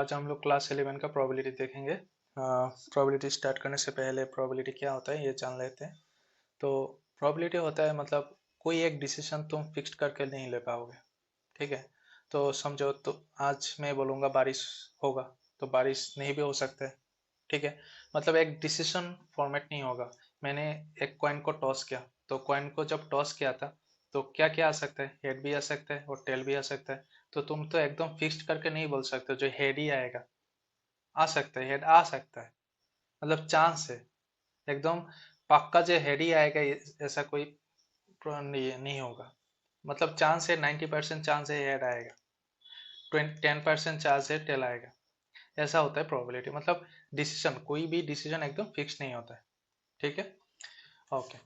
आज हम लोग क्लास 11 का प्रोबेबिलिटी देखेंगे। प्रोबेबिलिटी स्टार्ट करने से पहले प्रोबेबिलिटी क्या होता है ये जान लेते हैं। तो प्रोबेबिलिटी होता है मतलब कोई एक डिसीजन तुम फिक्स करके नहीं ले पाओगे। ठीक है। तो समझो तो आज मैं बोलूँगा बारिश होगा, तो बारिश नहीं भी हो सकता है। ठीक है। मतलब एक डिसीजन फॉर्मेट नहीं होगा। मैंने एक कॉइन को टॉस किया, तो कॉइन को जब टॉस किया था तो क्या क्या आ सकता है, हेड भी आ सकता है और टेल भी आ सकता है। तो तुम तो एकदम फिक्स्ड करके नहीं बोल सकते जो हेड ही आएगा। आ सकता है, हेड आ सकता है, मतलब चांस है एकदम पक्का जो हेड ही आएगा ऐसा कोई नहीं होगा। मतलब चांस है 90% चांस है हेड आएगा, 10% चांस है टेल आएगा। ऐसा होता है प्रोबेबिलिटी। मतलब डिसीजन, कोई भी डिसीजन एकदम फिक्स नहीं होता है। ठीक है। ओके।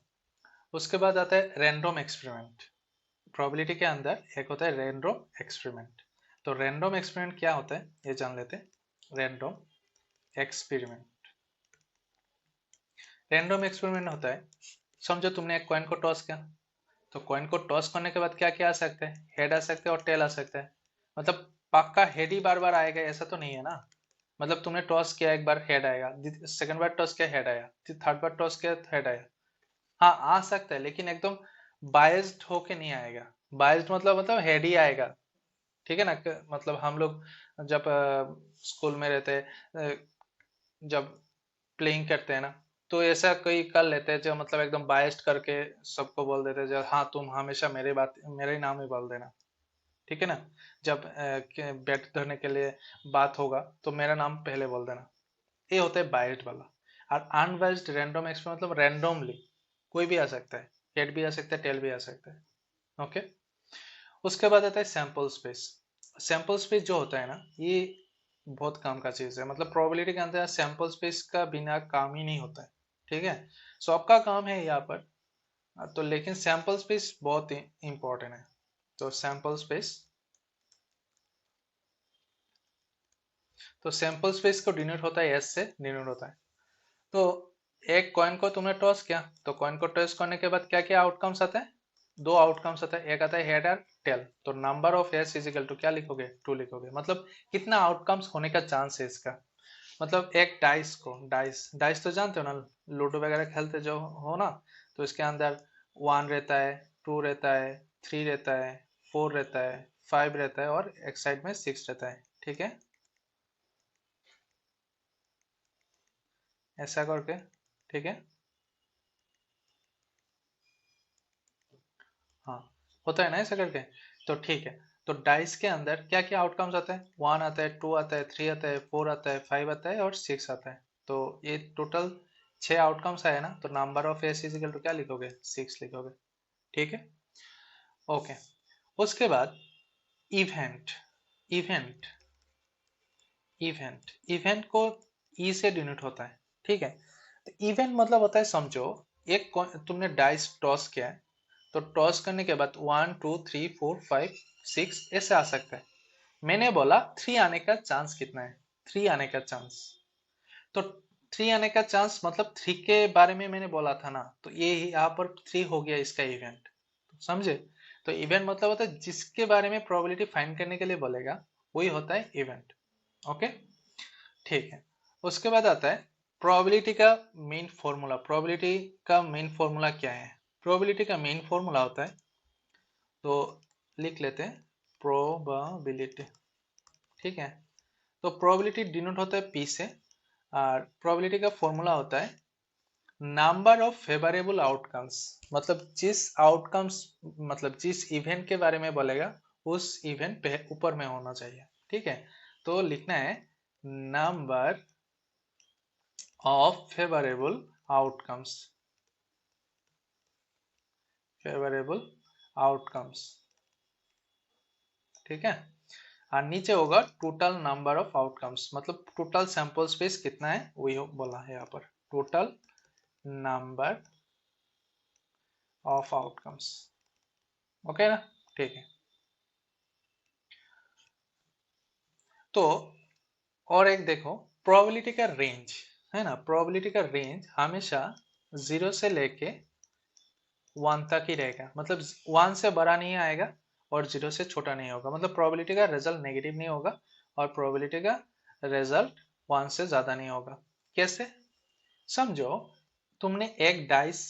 उसके बाद आता है रैंडम एक्सपेरिमेंट। प्रोबेबिलिटी के अंदर एक होता है रैंडम एक्सपेरिमेंट। तो रैंडम एक्सपेरिमेंट क्या होता है ये जान लेते हैं। रैंडम एक्सपेरिमेंट, रैंडम एक्सपेरिमेंट होता है, समझो तुमने एक कॉइन को टॉस किया, तो कॉइन को टॉस करने के बाद क्या क्या आ सकता है, हेड आ सकता है और टेल आ सकता है। मतलब पक्का हेड ही बार बार आएगा ऐसा तो नहीं है ना। मतलब तुमने टॉस किया, एक बार हेड आएगा, सेकंड बार टॉस किया हेड आया, थर्ड बार टॉस किया हेड आया। हाँ आ सकता है लेकिन एकदम बायस्ड होके नहीं आएगा। बायस्ड मतलब हेड ही आएगा। ठीक है ना। मतलब हम लोग जब स्कूल में रहते हैं, जब प्लेइंग करते हैं ना, तो ऐसा कोई कर लेते हैं जो मतलब एकदम बायस्ड करके सबको बोल देते हैं जो हाँ तुम हमेशा मेरे बात मेरे ही नाम ही बोल देना। ठीक है ना। जब बैट धरने के लिए बात होगा तो मेरा नाम पहले बोल देना। ये होता है बायस्ड वाला। और अनबायस्ड रैंडम एक्सपेरिमेंट मतलब रैंडमली कोई भी आ सकता है, हेड भी आ सकता है टेल भी आ सकता है। ओके। उसके बाद आता है सैंपल स्पेस। सैंपल स्पेस जो होता है ना, ये बहुत काम का चीज है। मतलब प्रोबेबिलिटी के अंदर सैंपल स्पेस का बिना काम ही नहीं होता है। ठीक है। सो आपका काम है यहाँ पर। तो लेकिन सैंपल स्पेस बहुत इंपॉर्टेंट है। तो सैंपल स्पेस, तो सैंपल स्पेस को डिनोट होता है एस से डिनोट होता है। तो एक कॉइन को तुमने टॉस किया, तो कॉइन को टॉस करने के बाद क्या क्या आउटकम्स आते हैं, दो आउटकम्स आता है। एक आता है हेड और टेल। तो number of S is equal to क्या लिखोगे, 2 लिखोगे। मतलब कितना आउटकम्स होने का चांस है इसका। मतलब एक डाइस को, डाइस डाइस तो जानते हो ना, लूडो वगैरह खेलते जो हो ना, तो इसके अंदर 1 रहता है, 2 रहता है, 3 रहता है, 4 रहता है, 5 रहता है और एक साइड में 6 रहता है। ठीक है। ऐसा करके। ठीक है। हाँ, होता है ना ऐसा करके। तो ठीक है। तो डाइस के अंदर क्या क्या आउटकम्स आते हैं, 1 आता है, 2 आता है, 3 आता है, 4 आता है, 5 आता है और 6 आता है। तो ये टोटल 6 आउटकम्स आए ना, तो number of S is equal to क्या लिखोगे, 6 लिखोगे। ठीक है। ओके। उसके बाद इवेंट। इवेंट, इवेंट इवेंट को ई से डिनोट होता है। ठीक है। तो इवेंट मतलब होता है, समझो एक तुमने डाइस टॉस किया है, तो टॉस करने के बाद 1 2 3 4 5 6 ऐसे आ सकता है। मैंने बोला 3 आने का चांस कितना है, 3 आने का चांस। तो 3 आने का चांस मतलब 3 के बारे में मैंने बोला था ना, तो ये यहाँ पर 3 हो गया इसका इवेंट। समझे। तो इवेंट मतलब होता है जिसके बारे में प्रोबेबिलिटी फाइंड करने के लिए बोलेगा, वही होता है इवेंट। ओके। ठीक है। उसके बाद आता है प्रोबेबिलिटी का मेन फॉर्मूला। प्रोबेबिलिटी का मेन फॉर्मूला क्या है, प्रोबेबिलिटी का मेन फॉर्मूला होता है, तो लिख लेते हैं प्रोबेबिलिटी। ठीक है। तो प्रोबेबिलिटी डिनोट होता है पी से, और प्रोबेबिलिटी का फॉर्मूला होता है नंबर ऑफ फेवरेबल आउटकम्स। मतलब जिस आउटकम्स, मतलब जिस इवेंट के बारे में बोलेगा उस इवेंट पे ऊपर में होना चाहिए। ठीक है। तो लिखना है number of favourable outcomes, favourable outcomes. ठीक है। और नीचे होगा टोटल नंबर ऑफ आउटकम्स, मतलब टोटल सैंपल स्पेस कितना है वही बोला है यहाँ पर, total number of outcomes. Okay ना। ठीक है। तो और एक देखो, प्रोबेबिलिटी का रेंज है ना, प्रोबेबिलिटी का रेंज हमेशा 0 से लेके 1 तक ही रहेगा। मतलब 1 से बड़ा नहीं आएगा और 0 से छोटा नहीं होगा। मतलब प्रोबेबिलिटी का रिजल्ट नेगेटिव नहीं होगा और प्रोबेबिलिटी का रिजल्ट 1 से ज्यादा नहीं होगा। कैसे? समझो तुमने एक डाइस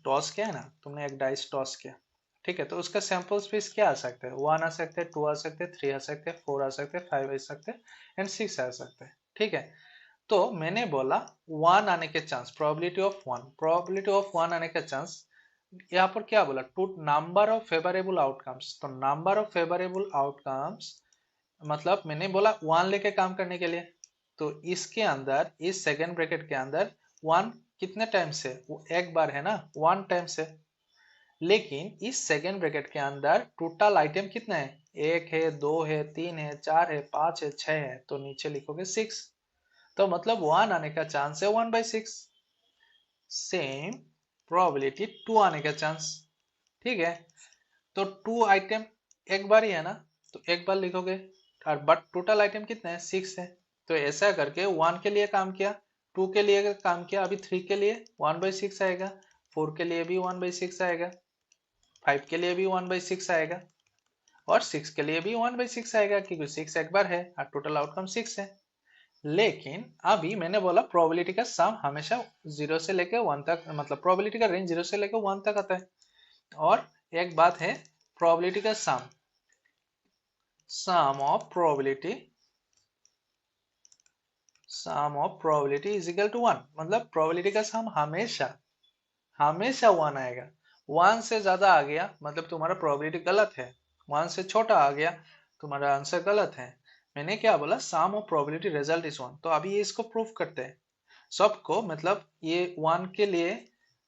टॉस किया है ना, तुमने एक डाइस टॉस किया, ठीक है, तो उसका सैंपल स्पेस क्या आ सकता है? 1 आ सकते हैं, 2 आ सकते हैं, 3 आ सकते हैं, 4 आ सकते हैं, 5 आ सकते हैं एंड 6 आ सकते हैं, ठीक है। तो मैंने बोला 1 आने के chance, probability of 1, probability of 1 आने का चांस, यहाँ पर क्या बोला? To number of favourable outcomes, तो नंबर ऑफ फेवरेबल आउटकम्स मतलब मैंने बोला 1 लेके काम करने के लिए, तो इसके अंदर, इस सेकंड ब्रैकेट के अंदर 1 कितने टाइम से? वो एक बार है ना, 1 टाइम से। लेकिन इस सेकंड ब्रैकेट के अंदर टोटल आइटम कितना है? 1 है, 2 है, 3 है, 4 है, 5 है, 6 है, तो नीचे लिखोगे 6, तो मतलब 1 आने का चांस है 1/6। सेम प्रोबेबिलिटी 2 आने का चांस, ठीक है। तो 2 आइटम एक बार ही है ना, तो एक बार लिखोगे, और बट टोटल आइटम कितना है? 6 है। तो ऐसा करके 1 के लिए काम किया, 2 के लिए काम किया, अभी 3 के लिए 1/6 आएगा, 4 के लिए भी 1/6 आएगा, 5 के लिए भी 1/6 आएगा, और 6 के लिए भी 1/6 आएगा, क्योंकि 6 एक बार है और टोटल आउटकम 6 है। लेकिन अभी मैंने बोला प्रोबेबिलिटी का सम हमेशा 0 से लेकर 1 तक, मतलब प्रोबेबिलिटी का रेंज 0 से लेकर 1 तक आता है। और एक बात है, प्रोबेबिलिटी का सम, sum of probability, sum of probability is equal to 1, मतलब प्रोबेबिलिटी का सम हमेशा हमेशा 1 आएगा। 1 से ज्यादा आ गया मतलब तुम्हारा प्रोबेबिलिटी गलत है, 1 से छोटा आ गया तुम्हारा आंसर गलत है। मैंने क्या बोला? सम ऑफ प्रोबेबिलिटी रिजल्ट इज 1। तो अभी ये इसको प्रूफ करते हैं सबको, मतलब ये 1 के लिए,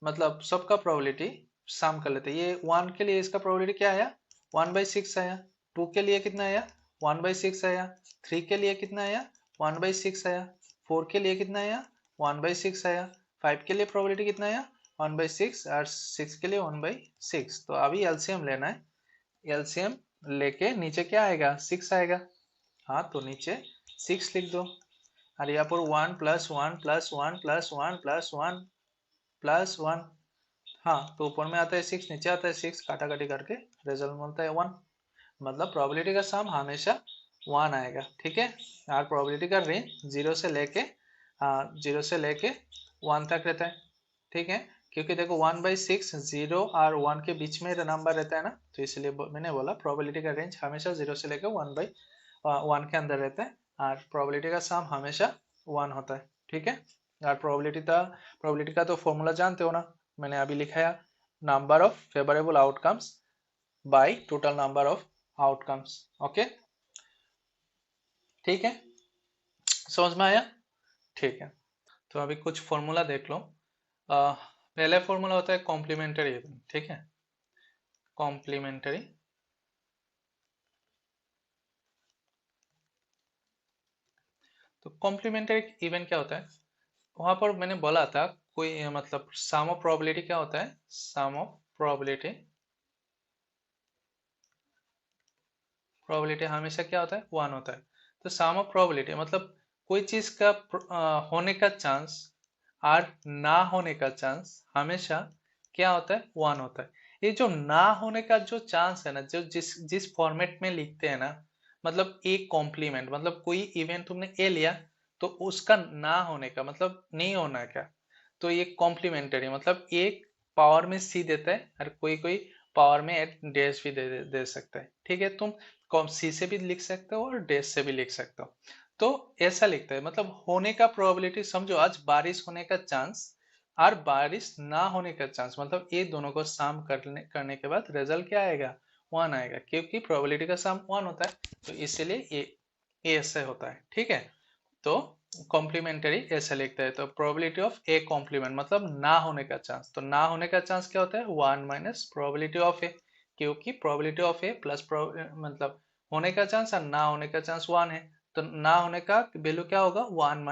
मतलब सबका प्रोबेबिलिटी सम कर लेते हैं। ये 1 के लिए इसका प्रोबेबिलिटी क्या आया? 1/6 आया। 2 के लिए कितना आया? 1/6 आया। 3 के लिए कितना आया? 1/6 आया। 4 के लिए कितना आया? 1/6 आया। 5 के लिए प्रोबेबिलिटी कितना आया? 1/6, और 6 के लिए 1/6। तो अभी एलसीएम लेना है, एलसीएम लेके नीचे क्या आएगा? 6 आएगा। हाँ, तो नीचे 6 लिख दो, और यहाँ पर 1 + 1 + 1 + 1 + 1 + 1, हाँ, तो ऊपर में आता है 6, नीचे आता है 6, काटा काटी करके रिजल्ट मिलता है 1। मतलब प्रोबेबिलिटी का सम हमेशा 1 आएगा, ठीक है। और प्रोबेबिलिटी का रेंज 0 से लेके 1 तक रहता है, ठीक है। क्योंकि देखो 1/6 0 और 1 के बीच में नंबर रहता है ना, तो इसलिए मैंने बोला प्रोबेबिलिटी का रेंज हमेशा 0 से लेकर 1/1 के अंदर रहता है, और प्रोबेबिलिटी का सम हमेशा 1 होता है, ठीक है। और प्रोबेबिलिटी का तो फॉर्मूला जानते हो ना, मैंने अभी लिखा है, number of favourable outcomes by total number of outcomes. Okay, ठीक है, समझ में आया? ठीक है, तो अभी कुछ फॉर्मूला देख लो। पहले फॉर्मूला होता है कॉम्प्लीमेंट्री इवेंट, ठीक है, कॉम्प्लीमेंट्री। तो कॉम्प्लीमेंट्री इवेंट क्या होता है? वहां पर मैंने बोला था कोई, मतलब सम ऑफ प्रोबेबिलिटी क्या होता है? सम ऑफ प्रोबेबिलिटी, प्रोबेबिलिटी हमेशा क्या होता है? 1 होता है। तो सम ऑफ प्रोबेबिलिटी मतलब कोई चीज का होने का चांस और ना होने का चांस हमेशा क्या होता है? 1 होता है। ये जो ना होने का जो चांस है ना, जो जिस जिस फॉर्मेट में लिखते हैं ना, मतलब एक कॉम्प्लीमेंट, मतलब कोई इवेंट तुमने ए लिया, तो उसका ना होने का मतलब नहीं होना क्या, तो ये कॉम्प्लीमेंटरी, मतलब एक पावर में सी देता है और कोई कोई पावर में एट डैश भी दे सकता है, ठीक है। तुम सी से भी लिख सकते हो और डैश से भी लिख सकते हो। तो ऐसा लिखता है, मतलब होने का प्रोबेबिलिटी, समझो आज बारिश होने का चांस और बारिश ना होने का चांस, मतलब ये दोनों को सम करने के बाद रिजल्ट क्या आएगा? 1 आएगा, क्योंकि प्रोबेबिलिटी का सम 1 होता है, तो इसलिए ये ऐसे होता है, ठीक है। तो कॉम्प्लीमेंटरी ऐसे लिखते हैं, तो प्रोबेबिलिटी ऑफ ए कॉम्प्लीमेंट मतलब ना होने का चांस, तो ना होने का चांस क्या होता है? 1 - प्रोबेबिलिटी ऑफ ए, क्योंकि प्रोबेबिलिटी ऑफ ए प्लस मतलब होने का चांस और ना होने का चांस 1 है, तो ना होने का वैल्यू क्या होगा? 1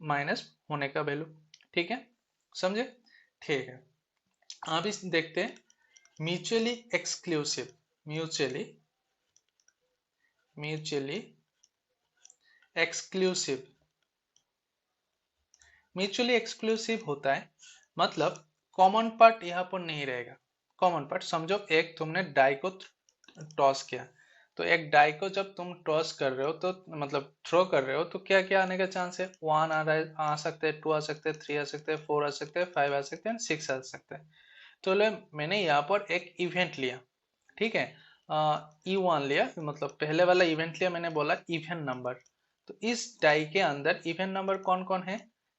माइनस होने का वैल्यू, ठीक है, समझे? ठीक है, अब इस देखते हैं mutually exclusive, mutually mutually exclusive, mutually exclusive होता है मतलब कॉमन पार्ट यहाँ पर नहीं रहेगा। कॉमन पार्ट समझो, एक तुमने डाई को टॉस किया, तो एक डाई को जब तुम टॉस कर रहे हो तो मतलब थ्रो कर रहे हो तो क्या क्या आने का चांस है, 1 आ सकते हैं, 2 आ सकते हैं, 3 आ सकते हैं, 4 आ सकते हैं, 5 आ सकते हैं, 6 आ सकते हैं। तो मैंने यहाँ पर एक इवेंट लिया, ठीक है, E1 लिया, मतलब पहले वाला इवेंट लिया, मैंने बोला इवेंट नंबर। तो इस डाई के अंदर इवेंट नंबर कौन कौन है,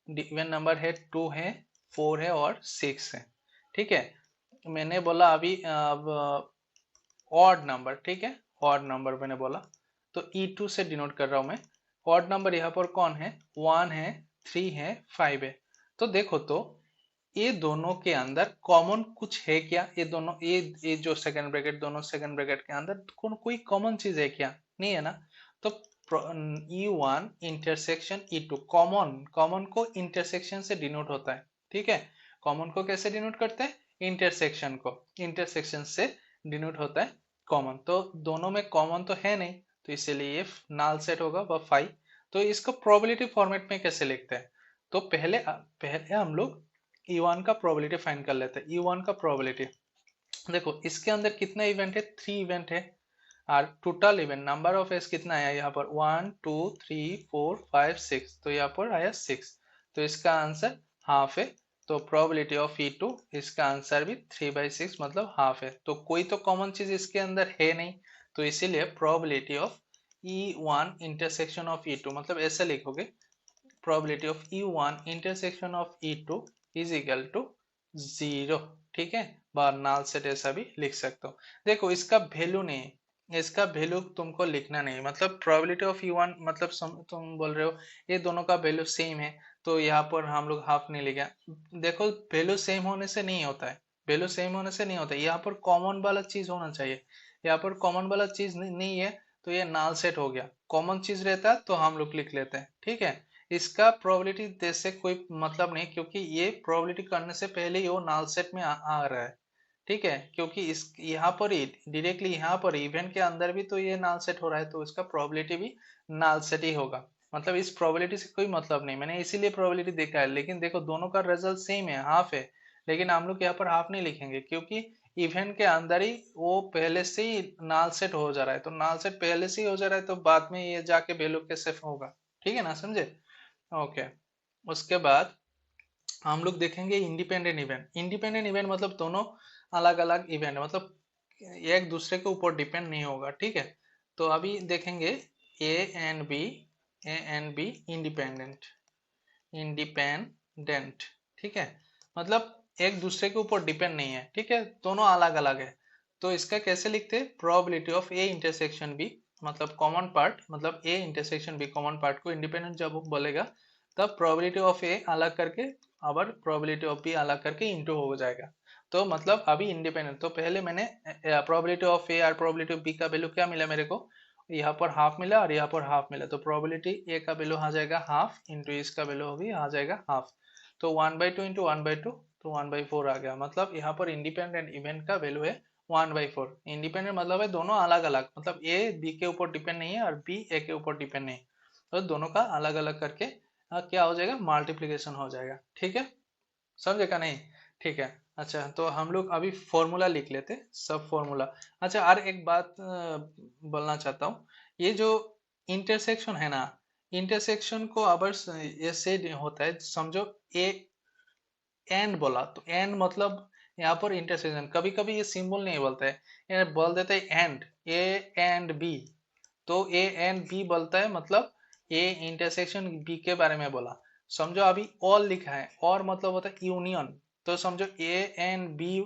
इवेंट नंबर है 2 है, 4 है और 6 है, ठीक है। मैंने बोला अभी अब ऑड नंबर, ठीक है, ऑड नंबर मैंने बोला, तो E2 से डिनोट कर रहा हूं मैं। ऑड नंबर यहाँ पर कौन है, 1 है, 3 है, 5 है। तो देखो तो ये दोनों के अंदर कॉमन कुछ है क्या, ये दोनों ये जो सेकंड ब्रैकेट, दोनों सेकंड ब्रैकेट के अंदर कोई कॉमन चीज है क्या, नहीं है ना। तो E1 intersection E2, common common को इंटरसेक्शन से डिनोट होता है, ठीक है। कॉमन को कैसे डिनोट करते हैं, इंटरसेक्शन को, इंटरसेक्शन से डिनोट होता है कॉमन। तो दोनों में कॉमन तो है नहीं, तो इसीलिए ये नाल सेट होगा वह 5। तो इसको प्रोबेबिलिटी फॉर्मेट में कैसे लिखते हैं, तो पहले पहले हम लोग E1 का प्रोबेबिलिटी फाइंड कर लेते हैं। E1 का प्रोबेबिलिटी देखो, इसके अंदर कितना इवेंट है, 3 इवेंट है, और total event number of S कितना आया यहाँ पर, 1 2 3 4 5 6, तो यहाँ पर आया 6, तो इसका आंसर हाफ है। तो प्रोबेबिलिटी ऑफ E2, इसका आंसर भी 3/6 मतलब हाफ है। तो कोई तो कॉमन चीज इसके अंदर है नहीं, तो इसीलिए probability of E1 intersection of E2, मतलब ऐसे लिखोगे, probability of E1 intersection of E2 is equal to 0, ठीक है। बार नाल सेट ऐसा भी लिख सकते हो। देखो इसका वैल्यू नहीं, इसका वैल्यू तुमको लिखना नहीं, मतलब probability of E1 मतलब तुम बोल रहे हो ये दोनों का वैल्यू सेम है, तो यहाँ पर हम लोग हाफ नहीं लिखा। देखो वैल्यू सेम होने से नहीं होता है, वैल्यू सेम होने से नहीं होता है, यहाँ पर कॉमन वाला चीज होना चाहिए। यहाँ पर कॉमन वाला चीज नहीं है, तो ये नाल सेट हो गया। कॉमन चीज रहता है तो हम लोग लिख लेते हैं, ठीक है। इसका प्रोबेबिलिटी दे से कोई मतलब नहीं, क्योंकि ये प्रोबेबिलिटी करने से पहले ही वो नाल सेट में आ रहा है, ठीक है। क्योंकि इस यहाँ पर ही डायरेक्टली यहाँ पर इवेंट के अंदर भी तो ये नाल सेट हो रहा है, तो इसका प्रोबेबिलिटी भी नाल सेट ही होगा। मतलब इस प्रोबेबिलिटी से कोई मतलब नहीं, मैंने इसीलिए प्रोबेबिलिटी देखा है। लेकिन देखो दोनों का रिजल्ट सेम है, हाफ है, लेकिन हम लोग यहाँ पर हाफ नहीं लिखेंगे, क्योंकि इवेंट के अंदर ही वो पहले से ही नाल सेट हो जा रहा है। तो नाल सेट पहले से ही हो जा रहा है, तो बाद में ये जाके वैल्यू कैसे होगा, ठीक है ना, समझे। ओके, उसके बाद हम लोग देखेंगे इंडिपेंडेंट इवेंट। इंडिपेंडेंट इवेंट मतलब दोनों अलग अलग इवेंट, मतलब एक दूसरे के ऊपर डिपेंड नहीं होगा, ठीक है। तो अभी देखेंगे A and B, A and B independent, independent, ठीक है, मतलब एक दूसरे के ऊपर डिपेंड नहीं है, ठीक है, दोनों अलग अलग है। तो इसका कैसे लिखते हैं, probability of A intersection B, मतलब कॉमन पार्ट, मतलब A intersection B common part को इंडिपेंडेंट जब बोलेगा, तब प्रोबेबिलिटी ऑफ ए अलग करके अबर प्रोबेबिलिटी ऑफ बी अलग करके इंटू हो जाएगा। तो मतलब अभी इंडिपेंडेंट, तो पहले मैंने प्रोबेबिलिटी ऑफ ए और प्रोबेबिलिटी ऑफ बी का वैल्यू क्या मिला मेरे को, यहाँ पर हाफ मिला और यहाँ पर हाफ मिला, तो प्रोबेबिलिटी ए का वैल्यू आ जाएगा हाफ, इंटू इसका वैल्यू भी आ जाएगा हाफ, तो 1/2 इंटू 1/2, तो 1/4 आ गया। मतलब यहाँ पर इंडिपेंडेंट इवेंट का वैल्यू है 1/4। इंडिपेंडेंट मतलब है दोनों अलग अलग, मतलब ए बी के ऊपर डिपेंड नहीं है और बी ए के ऊपर डिपेंड नहीं है, तो दोनों का अलग अलग करके क्या हो जाएगा, मल्टीप्लीकेशन हो जाएगा, ठीक है, समझे का नहीं, ठीक है। अच्छा तो हम लोग अभी फॉर्मूला लिख लेते, सब फॉर्मूला। अच्छा और एक बात बोलना चाहता हूँ, ये जो इंटरसेक्शन है ना, इंटरसेक्शन को अगर ऐसे होता है, समझो ए एंड बोला, तो एंड मतलब यहाँ पर इंटरसेक्शन, कभी कभी ये सिंबल नहीं बोलता है, ये बोल देते हैं एंड, ए एंड बी, तो ए एंड बी बोलता है, मतलब ए इंटरसेक्शन बी के बारे में बोला। समझो अभी ऑल लिखा है, और मतलब होता है यूनियन, तो समझो ए एंड बी,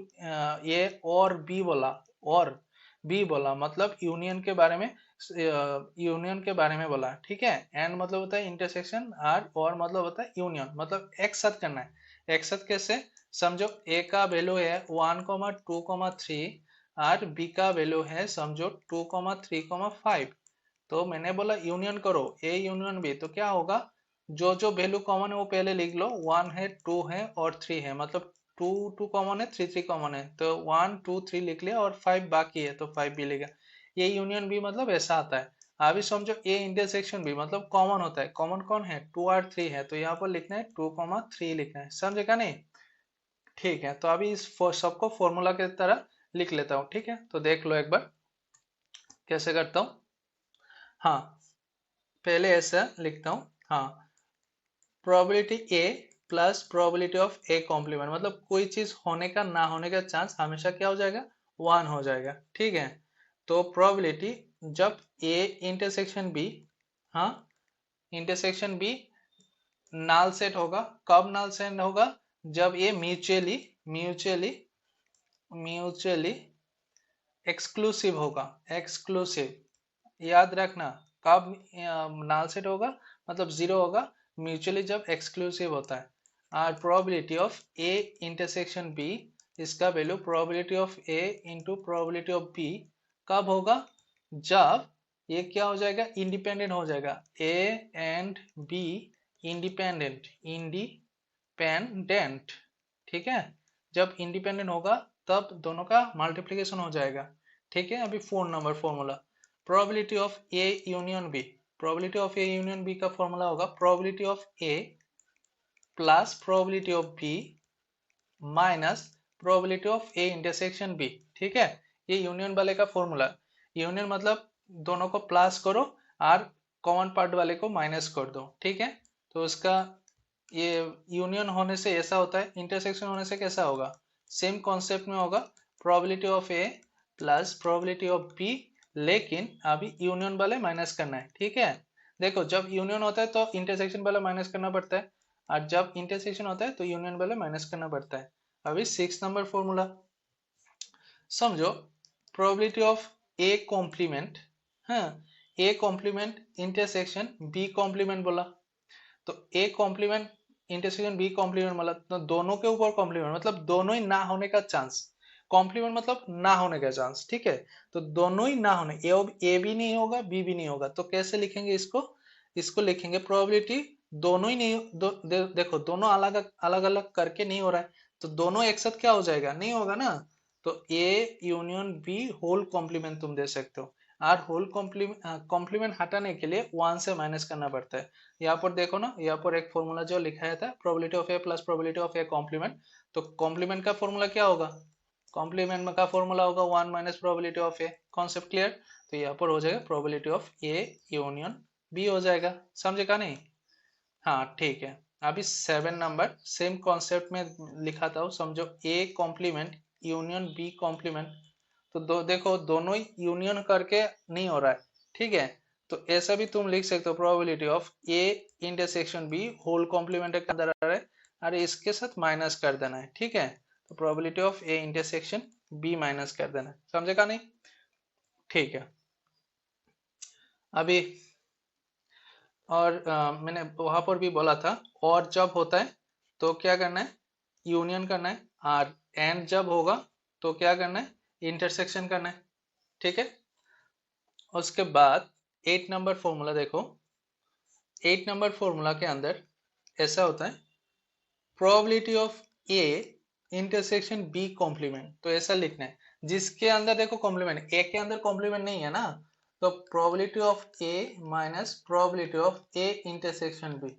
ए और बी बोला, और बी बोला मतलब यूनियन के बारे में, यूनियन के बारे में बोला, ठीक है। एंड मतलब होता है इंटरसेक्शन, और मतलब होता है यूनियन, मतलब एक साथ करना है। एक साथ कैसे, समझो ए का वैल्यू है 1,2,3 और बी का वैल्यू है समझो 2,3,5, तो मैंने बोला यूनियन करो ए यूनियन बी, तो क्या होगा, जो जो वैल्यू कॉमन है वो पहले लिख लो, 1 है, 2 है और 3 है, मतलब 2 2 कॉमन है, 3 3 कॉमन है, तो 1 2 3 लिख लिया और 5 बाकी है तो 5 भी लिखा। ये यूनियन भी मतलब ऐसा आता है। अभी समझो ए इंटरसेक्शन भी मतलब कॉमन होता है, कॉमन कौन है, 2 और 3 है, तो यहाँ पर लिखना है 2,3 लिखना है, समझेगा नहीं, ठीक है। तो अभी इस सबको फॉर्मूला की तरह लिख लेता हूँ, ठीक है, तो देख लो एक बार। कैसे करता हूँ? हाँ, पहले ऐसा लिखता हूँ। हाँ, probability A plus probability of A complement, मतलब कोई चीज होने का ना होने का चांस हमेशा क्या हो जाएगा? 1 हो जाएगा। ठीक है, तो प्रोबेबिलिटी जब ए इंटरसेक्शन बी, हाँ, इंटरसेक्शन बी नाल सेट होगा। कब नाल सेट होगा? जब ये म्यूचुअली म्यूचुअली म्यूचुअली एक्सक्लूसिव होगा। एक्सक्लूसिव याद रखना, कब नाल सेट होगा? मतलब जीरो होगा म्यूचुअली जब एक्सक्लूसिव होता है। और probability of A intersection B, इसका value probability of A into probability of B कब होगा? जब ये क्या हो जाएगा? इंडिपेंडेंट हो जाएगा। ए एंड बी इंडिपेंडेंट इंडिपेंडेंट। ठीक है, जब इंडिपेंडेंट होगा तब दोनों का मल्टीप्लिकेशन हो जाएगा। ठीक है, अभी 4 number formula, probability of A union B. Probability of A union B का फॉर्मूला होगा probability of A plus probability of B minus probability of A intersection B. ठीक है, ये यूनियन वाले का फॉर्मूला। यूनियन मतलब दोनों को प्लस करो और कॉमन पार्ट वाले को माइनस कर दो। ठीक है, तो उसका ये यूनियन होने से ऐसा होता है, इंटरसेक्शन होने से कैसा होगा? सेम कॉन्सेप्ट में होगा, probability of A plus probability of B, लेकिन अभी यूनियन वाले माइनस करना है। ठीक है, देखो जब यूनियन होता है तो इंटरसेक्शन वाला माइनस करना पड़ता है, और जब इंटरसेक्शन होता है तो यूनियन वाले माइनस करना पड़ता है। अभी 6 नंबर फॉर्मूला समझो, प्रोबेबिलिटी ऑफ ए कॉम्प्लीमेंट, हाँ, A complement intersection B complement बोला, तो A complement intersection B complement मतलब तो दोनों के ऊपर कॉम्प्लीमेंट, मतलब दोनों ही ना होने का चांस। कॉम्प्लीमेंट मतलब ना होने का चांस। ठीक है, तो दोनों ही ना होने, ए भी नहीं होगा बी भी नहीं होगा, तो कैसे लिखेंगे इसको? इसको लिखेंगे प्रोबेबिलिटी दोनों ही नहीं देखो दोनों अलग अलग अलग करके नहीं हो रहा है, तो दोनों एक साथ क्या हो जाएगा? नहीं होगा ना। तो A union B whole complement तुम दे सकते हो, और होल कॉम्प्लीमेंट हटाने के लिए 1 से माइनस करना पड़ता है। यहाँ पर देखो ना, यहाँ पर एक फॉर्मूला जो लिखा था, probability of A plus probability of A complement, तो कॉम्प्लीमेंट का फॉर्मूला क्या होगा? कॉम्प्लीमेंट का फॉर्मूला होगा 1 minus probability of A. Concept clear? तो यहाँ पर हो जाएगा probability of A union B हो जाएगा। समझेगा नहीं? हाँ ठीक है, अभी 7 नंबर सेम कॉन्सेप्ट में लिखा था, समझो A complement union B complement, तो देखो दोनों ही यूनियन करके नहीं हो रहा है। ठीक है, तो ऐसा भी तुम लिख सकते हो, probability of A intersection B whole complement के अंदर आ रहा है, अरे इसके साथ माइनस कर देना है। ठीक है, तो probability of A intersection B minus कर देना है। समझेगा नहीं? ठीक है, अभी और मैंने वहां पर भी बोला था, और जब होता है तो क्या करना है? यूनियन करना है, और एंड जब होगा तो क्या करना है? इंटरसेक्शन करना है। ठीक है, उसके बाद 8 नंबर फॉर्मूला देखो, 8 नंबर फॉर्मूला के अंदर ऐसा होता है, probability of A intersection B complement, तो ऐसा लिखना है जिसके अंदर देखो कॉम्प्लीमेंट, ए के अंदर कॉम्प्लीमेंट नहीं है ना, तो probability of A minus probability of A intersection B.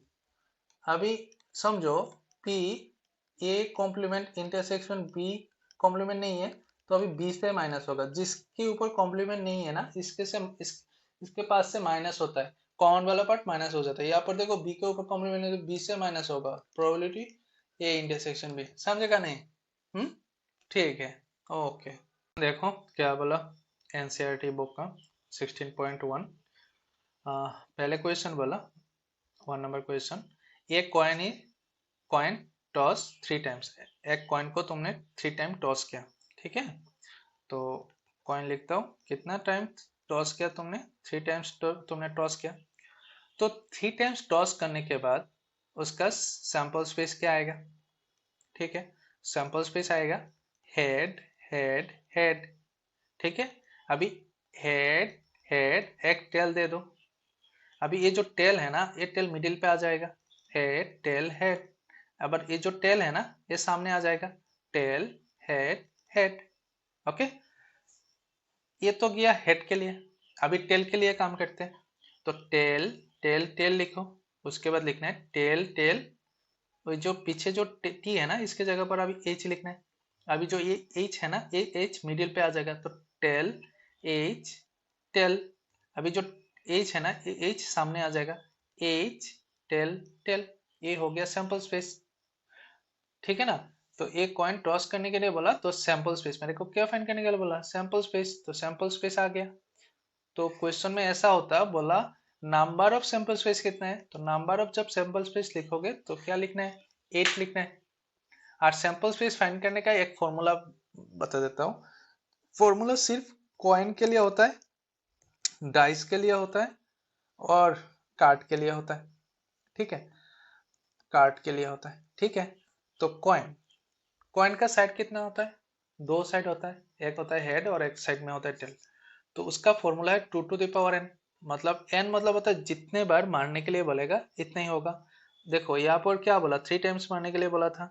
अभी समझो P A complement intersection B complement नहीं है, तो अभी बी से माइनस होगा, जिसके ऊपर कॉम्प्लीमेंट नहीं है ना, इसके पास से माइनस होता है, कॉमन वाला पार्ट माइनस हो जाता है। यहाँ पर देखो बी के ऊपर कॉम्प्लीमेंट है तो बी से माइनस होगा, प्रोबेबिलिटी ए इंटरसेक्शन बी। समझेगा नहीं? ठीक है, ओके। देखो क्या बोला एनसीईआरटी बुक का 16.1, पहले क्वेश्चन बोला 1 नंबर क्वेश्चन, ये कॉइन टॉस 3 टाइम्स, एक कॉइन को तुमने 3 टाइम टॉस किया। ठीक है, तो कॉइन लिखता हूँ, कितना टाइम टॉस किया तुमने? 3 टाइम्स तुमने टॉस किया, तो 3 टाइम्स टॉस करने के बाद उसका सैंपल स्पेस क्या आएगा? ठीक है, सैंपल स्पेस आएगा हेड हेड हेड। ठीक है, अभी हेड हेड एक टेल दे दो, अभी ये जो टेल है ना, ये टेल मिडिल पे आ जाएगा, हेड टेल हेड। अब ये जो टेल है ना, ये सामने आ जाएगा, टेल हेड हेड। ओके, ये तो गया हेड के लिए, अभी टेल के लिए काम करते हैं, तो टेल टेल टेल लिखो, उसके बाद लिखना है टेल टेल, वो जो पीछे जो टी है ना, इसके जगह पर अभी एच लिखना है, अभी जो ये एच है ना, ये एच मिडिल पे आ जाएगा, तो टेल एच टेल, अभी जो एच है ना, एच सामने आ जाएगा, एच टेल टेल, ये हो गया सैंपल स्पेस, ठीक है ना। तो एक कॉइन टॉस करने के लिए बोला तो सैंपल स्पेस, मेरे को क्या फाइंड करने के लिए बोला, सैंपल स्पेस, तो सैंपल स्पेस आ गया। तो क्वेश्चन में ऐसा होता, बोला नंबर ऑफ सैंपल स्पेस कितना है, तो नंबर ऑफ जब सैंपल स्पेस लिखोगे तो क्या लिखना है, 8 लिखना है। और सैंपल स्पेस फाइंड करने का एक फॉर्मूला बता देता हूँ। फॉर्मूला सिर्फ कॉइन के लिए होता है, डाइस के लिए होता है और कार्ड के लिए होता है, ठीक है, कार्ड के लिए होता है, ठीक है। तो कॉइन, कॉइन का साइड कितना होता है, 2 साइड होता है, एक होता है हेड और एक साइड में होता है टेल। तो उसका फॉर्मूला है 2 टू द पावर n, मतलब n मतलब होता है जितने बार मारने के लिए बोलेगा इतना ही होगा। देखो यहाँ पर क्या बोला, 3 टाइम्स मारने के लिए बोला था,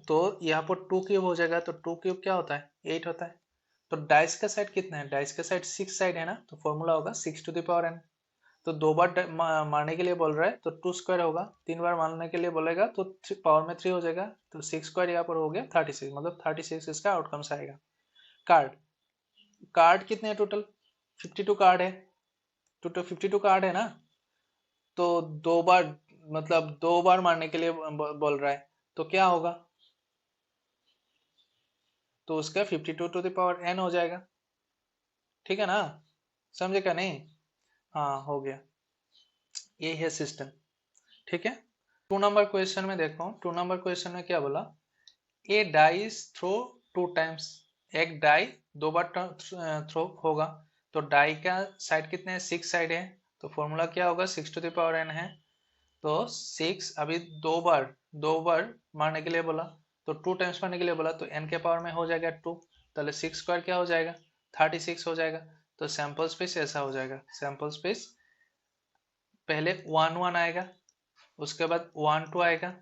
तो यहाँ पर 2 क्यूब हो जाएगा, तो 2 क्यूब क्या होता है, 8 होता है। तो डाइस का साइड कितना है, डाइस का साइड 6 साइड है ना, तो फॉर्मूला होगा 6 टू द पावर n। तो 2 बार मारने के लिए बोल रहा है तो 2 स्क्वायर होगा, 3 बार मारने के लिए बोलेगा तो पावर में 3 हो जाएगा, तो 6 स्क्वायर यहाँ पर हो गया 36, मतलब 36 इसका आउटकम्स आएगा। कार्ड, कार्ड कितने हैं टोटल, 52 कार्ड है, टोटल 52 कार्ड है ना। तो 2 बार, मतलब 2 बार मारने के लिए बोल रहा है, तो क्या होगा, तो उसका 52 टू द पावर n हो जाएगा, ठीक है ना, समझे क्या नहीं। हाँ हो गया, ये है सिस्टम, ठीक है। 2 नंबर क्वेश्चन में देखो, 2 नंबर क्वेश्चन में क्या बोला, a die is throw 2 times, एक डाई 2 बार थ्रो होगा, तो डाई का साइड कितने हैं, 6 साइड है, तो फॉर्मूला क्या होगा, 6 टू द पावर n है। तो 6 अभी 2 बार मारने के लिए बोला, तो 2 टाइम्स मारने के लिए बोला, तो n के पावर में हो जाएगा 2, तो 6 स्क्वायर क्या हो जाएगा, 36 हो जाएगा। तो सैंपल स्पेस ऐसा हो जाएगा, सैंपल स्पेस पहले 1 1 आएगा, उसके बाद 1 2 आएगा,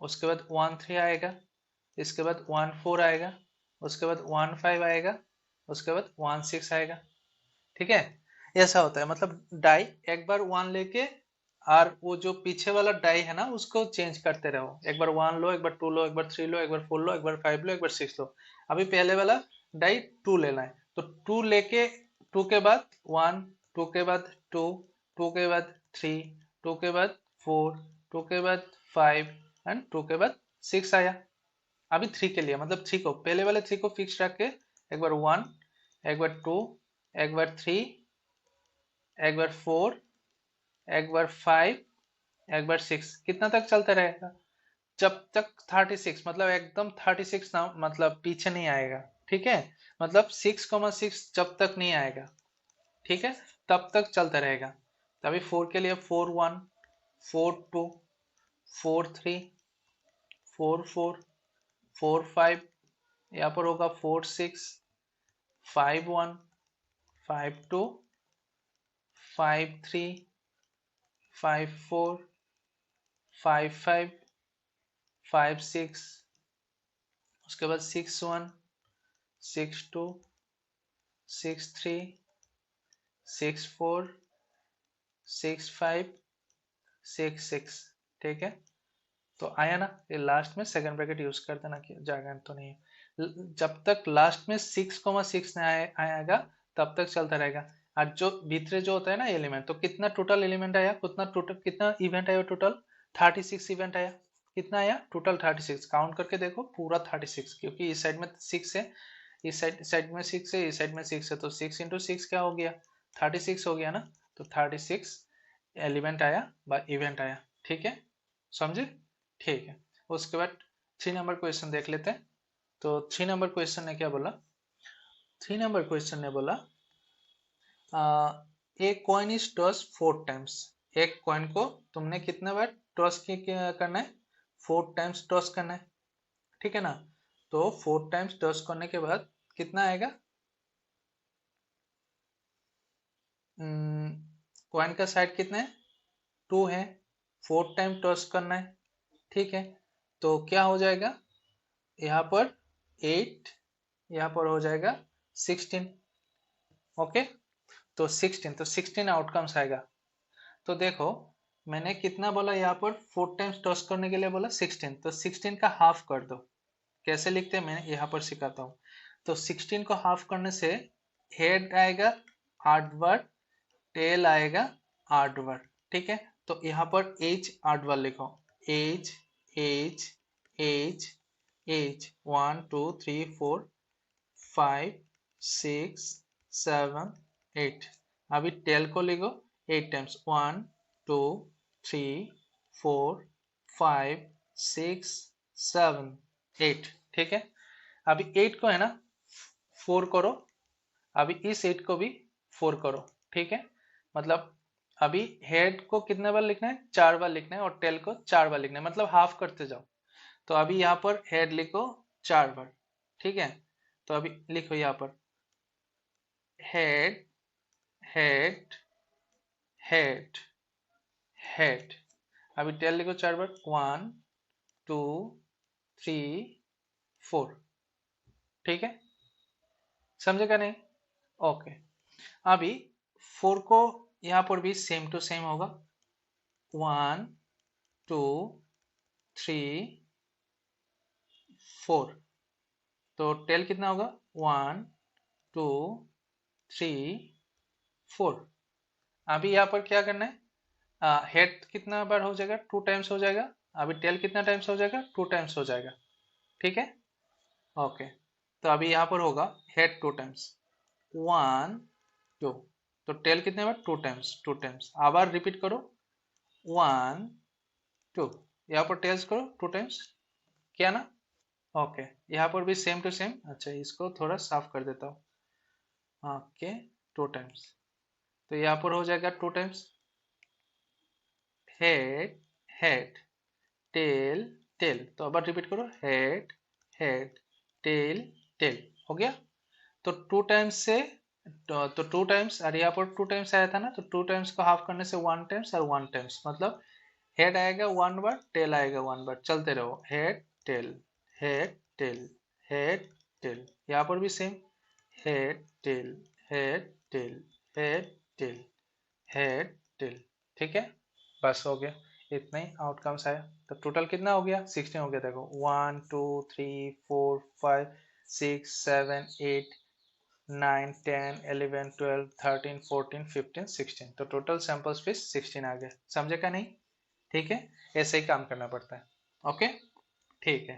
उसके बाद 1 3 आएगा, इसके बाद 1 4 आएगा, उसके बाद 1 5 आएगा, उसके बाद 1 6 आएगा, ठीक है। ऐसा होता है, मतलब डाई एक बार 1 लेके, और वो जो पीछे वाला डाई है ना उसको चेंज करते रहो, एक बार 1 लो, एक बार 2 लो, एक बार 3 लो, एक बार 4 लो, एक बार 5 लो, एक बार 6 लो। अभी पहले वाला डाई 2 लेना है, तो 2 लेके 2 के बाद 1, 2 के बाद 2, 2 के बाद 3, 2 के बाद 4, 2 के बाद 5 एंड 2 के बाद 6 आया। अभी 3 के लिए, मतलब 3 को, पहले वाले 3 को फिक्स रख के, एक बार 1, एक बार 2, एक बार 3, एक बार 4, एक बार 5, एक बार 6, कितना तक चलता रहेगा, जब तक 36, मतलब एकदम 36 ना, मतलब पीछे नहीं आएगा, ठीक है, मतलब 6,6 जब तक नहीं आएगा, ठीक है, तब तक चलता रहेगा। तभी 4 के लिए 4 1, 4 2, 4 3, 4 4, 4 5, यहाँ पर होगा 4 6, 5 1, 5 2, 5 3, 5 4, 5 5, 5 6, उसके बाद 6 1, 6 2, 6 3, 6 4, 6 5, 6 6, ठीक है। तो आया ना, ये लास्ट में सेकंड ब्रैकेट यूज कर देना, कि जाएगा तो नहीं है, जब तक लास्ट में 6,6 नहीं आएगा तब तक चलता रहेगा। और जो भीतरे जो होता है ना एलिमेंट, तो कितना टोटल एलिमेंट आया, कितना टोटल, कितना इवेंट आया टोटल, 36 इवेंट आया, कितना आया टोटल 36, काउंट करके देखो पूरा 36, क्योंकि इस साइड में 6 है, इस साइड में 6 है, इस साइड में 6 है, तो 6 इंटू 6 क्या हो गया, 36 हो गया ना। तो 36 एलिमेंट आया व इवेंट आया, ठीक है, समझे, ठीक है। उसके बाद 3 नंबर क्वेश्चन देख लेते हैं। तो 3 नंबर क्वेश्चन ने क्या बोला, 3 नंबर क्वेश्चन ने बोला a coin is toss 4 times, एक कॉइन को तुमने कितने बार टॉस करना है, 4 टाइम्स टॉस करना है, ठीक है ना। तो 4 टाइम्स टॉस करने के बाद कितना आएगा, कॉइन का साइड कितना है, 2 है, 4 टाइम टॉस करना है, ठीक है। तो क्या हो जाएगा, यहाँ पर 8, यहाँ पर हो जाएगा 16, ओके। तो 16, तो 16 आउटकम्स आएगा। तो देखो मैंने कितना बोला, यहाँ पर 4 टाइम्स टॉस करने के लिए बोला 16, तो 16 का हाफ कर दो, कैसे लिखते हैं मैं यहाँ पर सिखाता हूँ। तो 16 को हाफ करने से हेड आएगा 8 बार, टेल आएगा 8 बार। ठीक है, तो यहाँ पर एज 8 बार लिखो, एज एज एज एज 1 2 3 4 5 6 7 8। अभी टेल को लिखो 8 टाइम्स, 1 2 3 4 5 6 7 8। ठीक है, अभी 8 को है ना 4 करो, अभी इस 8 को भी 4 करो। ठीक है, मतलब अभी हेड को कितने बार लिखना है, 4 बार लिखना है, और टेल को 4 बार लिखना है, मतलब हाफ करते जाओ। तो अभी यहाँ पर हेड लिखो 4 बार। ठीक है, तो अभी लिखो यहाँ पर हेड हेड हेड हेड। अभी टेल लिखो 4 बार, 1 2 3 4। ठीक है, समझेगा नहीं? ओके, अभी 4 को यहाँ पर भी सेम टू सेम होगा, 1 2 3 4। तो टेल कितना होगा, 1 2 3 4। अभी यहाँ पर क्या करना है, हेड कितना बार हो जाएगा, 2 टाइम्स हो जाएगा। अभी टेल कितना टाइम्स हो जाएगा, 2 टाइम्स हो जाएगा। ठीक है, ओके, तो अभी यहाँ पर होगा हेड 2 टाइम्स, 1 2। तो टेल कितने बार, 2 टाइम्स, 2 टाइम्स। आबार रिपीट करो, 1 2। यहाँ पर टेल्स करो 2 टाइम्स, क्या ना? ओके, यहाँ पर भी सेम टू सेम। अच्छा, इसको थोड़ा साफ कर देता हूँ। ओके, 2 टाइम्स, तो यहाँ पर हो जाएगा 2 times, head head tail tail. तो अब रिपीट करो, हेड हेड टेल टेल। हो गया, तो 2 टाइम्स से तो 2 टाइम्स, और यहाँ पर 2 टाइम्स आया था ना, तो 2 टाइम्स को हाफ करने से 1 टाइम्स और 1 टाइम्स, मतलब हेड आएगा 1 बार, टेल आएगा 1 बार। चलते रहो, head tail head tail head tell. यहाँ पर भी same, head tail head tail head tail head tell. ठीक है, बस हो गया, इतना ही आउटकम्स आया। तो टोटल कितना हो गया, 16 हो गया। देखो 1 2 3 4 5 6 7 8 9 10 11 12 13 14 15 16। तो टोटल सैंपल स्पेस 16 आ गया। समझे का नहीं? ठीक है, ऐसे ही काम करना पड़ता है। ओके, ठीक है,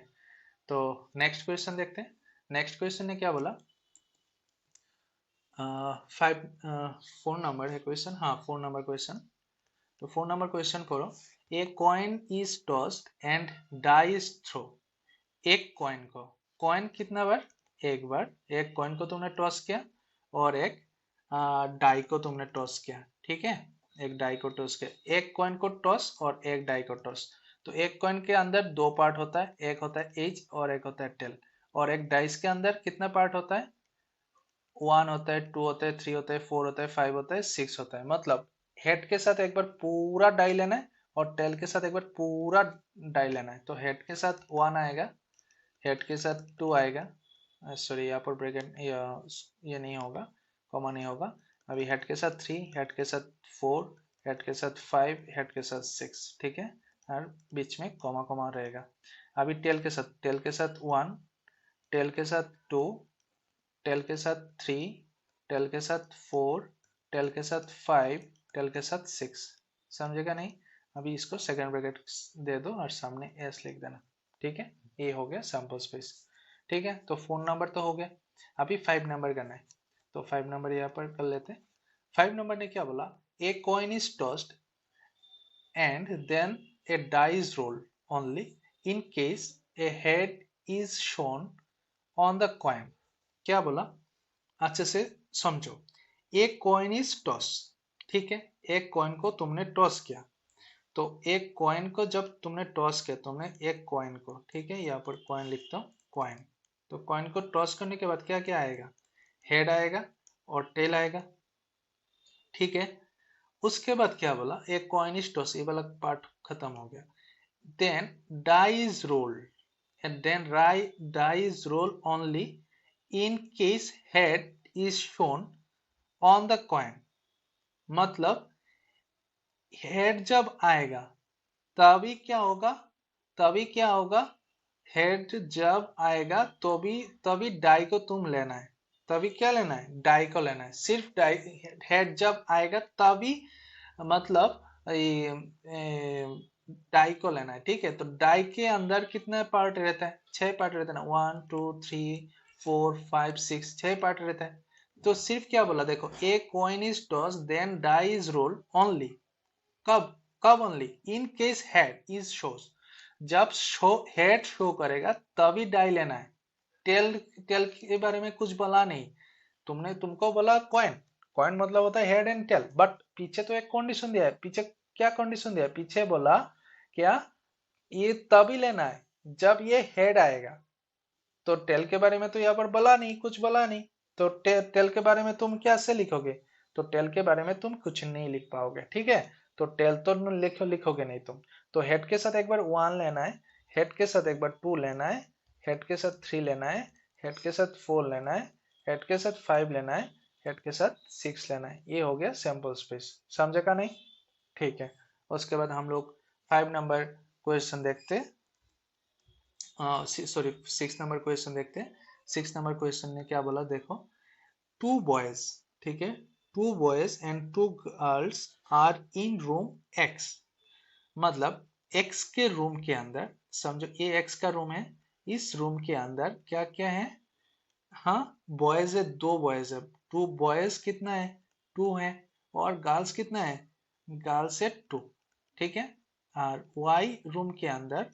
तो नेक्स्ट क्वेश्चन देखते हैं। नेक्स्ट क्वेश्चन ने क्या बोला, 4 नंबर है क्वेश्चन। हाँ, 4 नंबर क्वेश्चन। तो 4 नंबर क्वेश्चन पढ़ो। A coin is tossed and die is throw. एक कॉइन को, कॉइन कितना बार, एक बार, एक कॉइन को तुमने टॉस किया और एक डाई को तुमने टॉस किया। ठीक है, एक डाई को टॉस किया, एक कॉइन को टॉस और एक डाई को टॉस। तो एक कॉइन के अंदर 2 पार्ट होता है, एक होता है एज और एक होता है टेल। और एक डाइस के अंदर कितना पार्ट होता है, 1 होता है, 2 होता है, 3 होता है, 4 होता है, 5 होता है, 6 होता है। मतलब हेड के साथ एक बार पूरा डाई लेना है और टेल के साथ एक बार पूरा डाई लेना है। तो हेड के साथ 1 आएगा, हेड के साथ 2 आएगा, सॉरी यहाँ पर ब्रैकेट ये नहीं होगा, कॉमा नहीं होगा। अभी हेड के साथ 3, हेड के साथ 4, हेड के साथ 5, हेड के साथ 6। ठीक है, और बीच में कॉमा कॉमा रहेगा। अभी टेल के साथ, टेल के साथ 1, टेल के साथ 2, टेल के साथ 3, टेल के साथ 4, टेल के साथ 5, टेल के साथ 6। समझेगा नहीं? अभी इसको सेकंड ब्रैकेट दे दो और सामने एस लिख देना। ठीक है, ये हो गया सैंपल स्पेस। ठीक है, तो 4 नंबर तो हो गया। अभी 5 नंबर करना है, तो 5 नंबर यहाँ पर कर लेते हैं। 5 नंबर ने क्या बोला, a coin is tossed and then a die is rolled only in case a head is shown on the coin। क्या बोला, अच्छे से समझो। एक कॉइन इज टॉस, ठीक है, एक कॉइन को तुमने टॉस किया। तो एक कॉइन को जब तुमने टॉस किया, तुमने एक कॉइन को, ठीक है, यहाँ पर कॉइन लिखता हूँ, कॉइन। तो कॉइन को टॉस करने के बाद क्या क्या आएगा, हेड आएगा और टेल आएगा। ठीक है, उसके बाद क्या बोला, एक कॉइन इज टॉस, ये वाला पार्ट खत्म हो गया। Then die is rolled and then die is rolled only in case head is shown on the coin। मतलब हेड जब आएगा तभी क्या होगा, तभी क्या होगा, हेड जब आएगा तो भी तभी डाई को तुम लेना है, तभी क्या लेना है, डाई को लेना है। सिर्फ डाई हेड जब आएगा तभी मतलब डाई को लेना है, ठीक है। तो डाई के अंदर कितने पार्ट रहता है, 6 पार्ट रहता है ना, 1 2 3 4 5 6, 6 पार्ट रहता है। तो सिर्फ क्या बोला देखो, a coin is toss then die is rolled only, कब कब only, in case head is shows, जब शो हेड शो करेगा तभी डाई लेना है। टेल टेल के बारे में कुछ बोला नहीं, तुमको बोला कॉइन, कॉइन मतलब होता है हेड एंड टेल, बट पीछे तो एक कंडीशन दिया है। पीछे क्या कंडीशन दिया है, पीछे बोला क्या, ये तभी लेना है जब ये हेड आएगा। तो टेल के बारे में तो यहाँ पर बोला नहीं, कुछ बोला नहीं। तो टेल के बारे में तुम क्या से लिखोगे, तो टेल के बारे में तुम कुछ नहीं लिख पाओगे, ठीक है। तो टेल तो लिखोगे नहीं तुम। तो हेड के साथ एक बार 1 लेना है, हेड के साथ एक बार 2 लेना है, हेड के साथ 3 लेना है, हेड के साथ 4 लेना है, हेड के साथ 5 लेना है, हेड के साथ 6 लेना है। ये हो गया सैंपल स्पेस, समझे का नहीं, ठीक है। उसके बाद हम लोग 5 नंबर क्वेश्चन देखते हैं, सॉरी 6 नंबर क्वेश्चन देखते हैं। 6 नंबर क्वेश्चन ने क्या बोला देखो, 2 बॉयज, ठीक है, 2 boys and 2 girls are in room X, मतलब एक्स के रूम के अंदर, समझो ये एक्स का रूम है, इस रूम के अंदर क्या क्या है, हाँ बॉयज है, 2 बॉयज है, 2 बॉयज कितना है, 2 है, और गर्ल्स कितना है, गर्ल्स है 2, ठीक है। और वाई रूम के अंदर,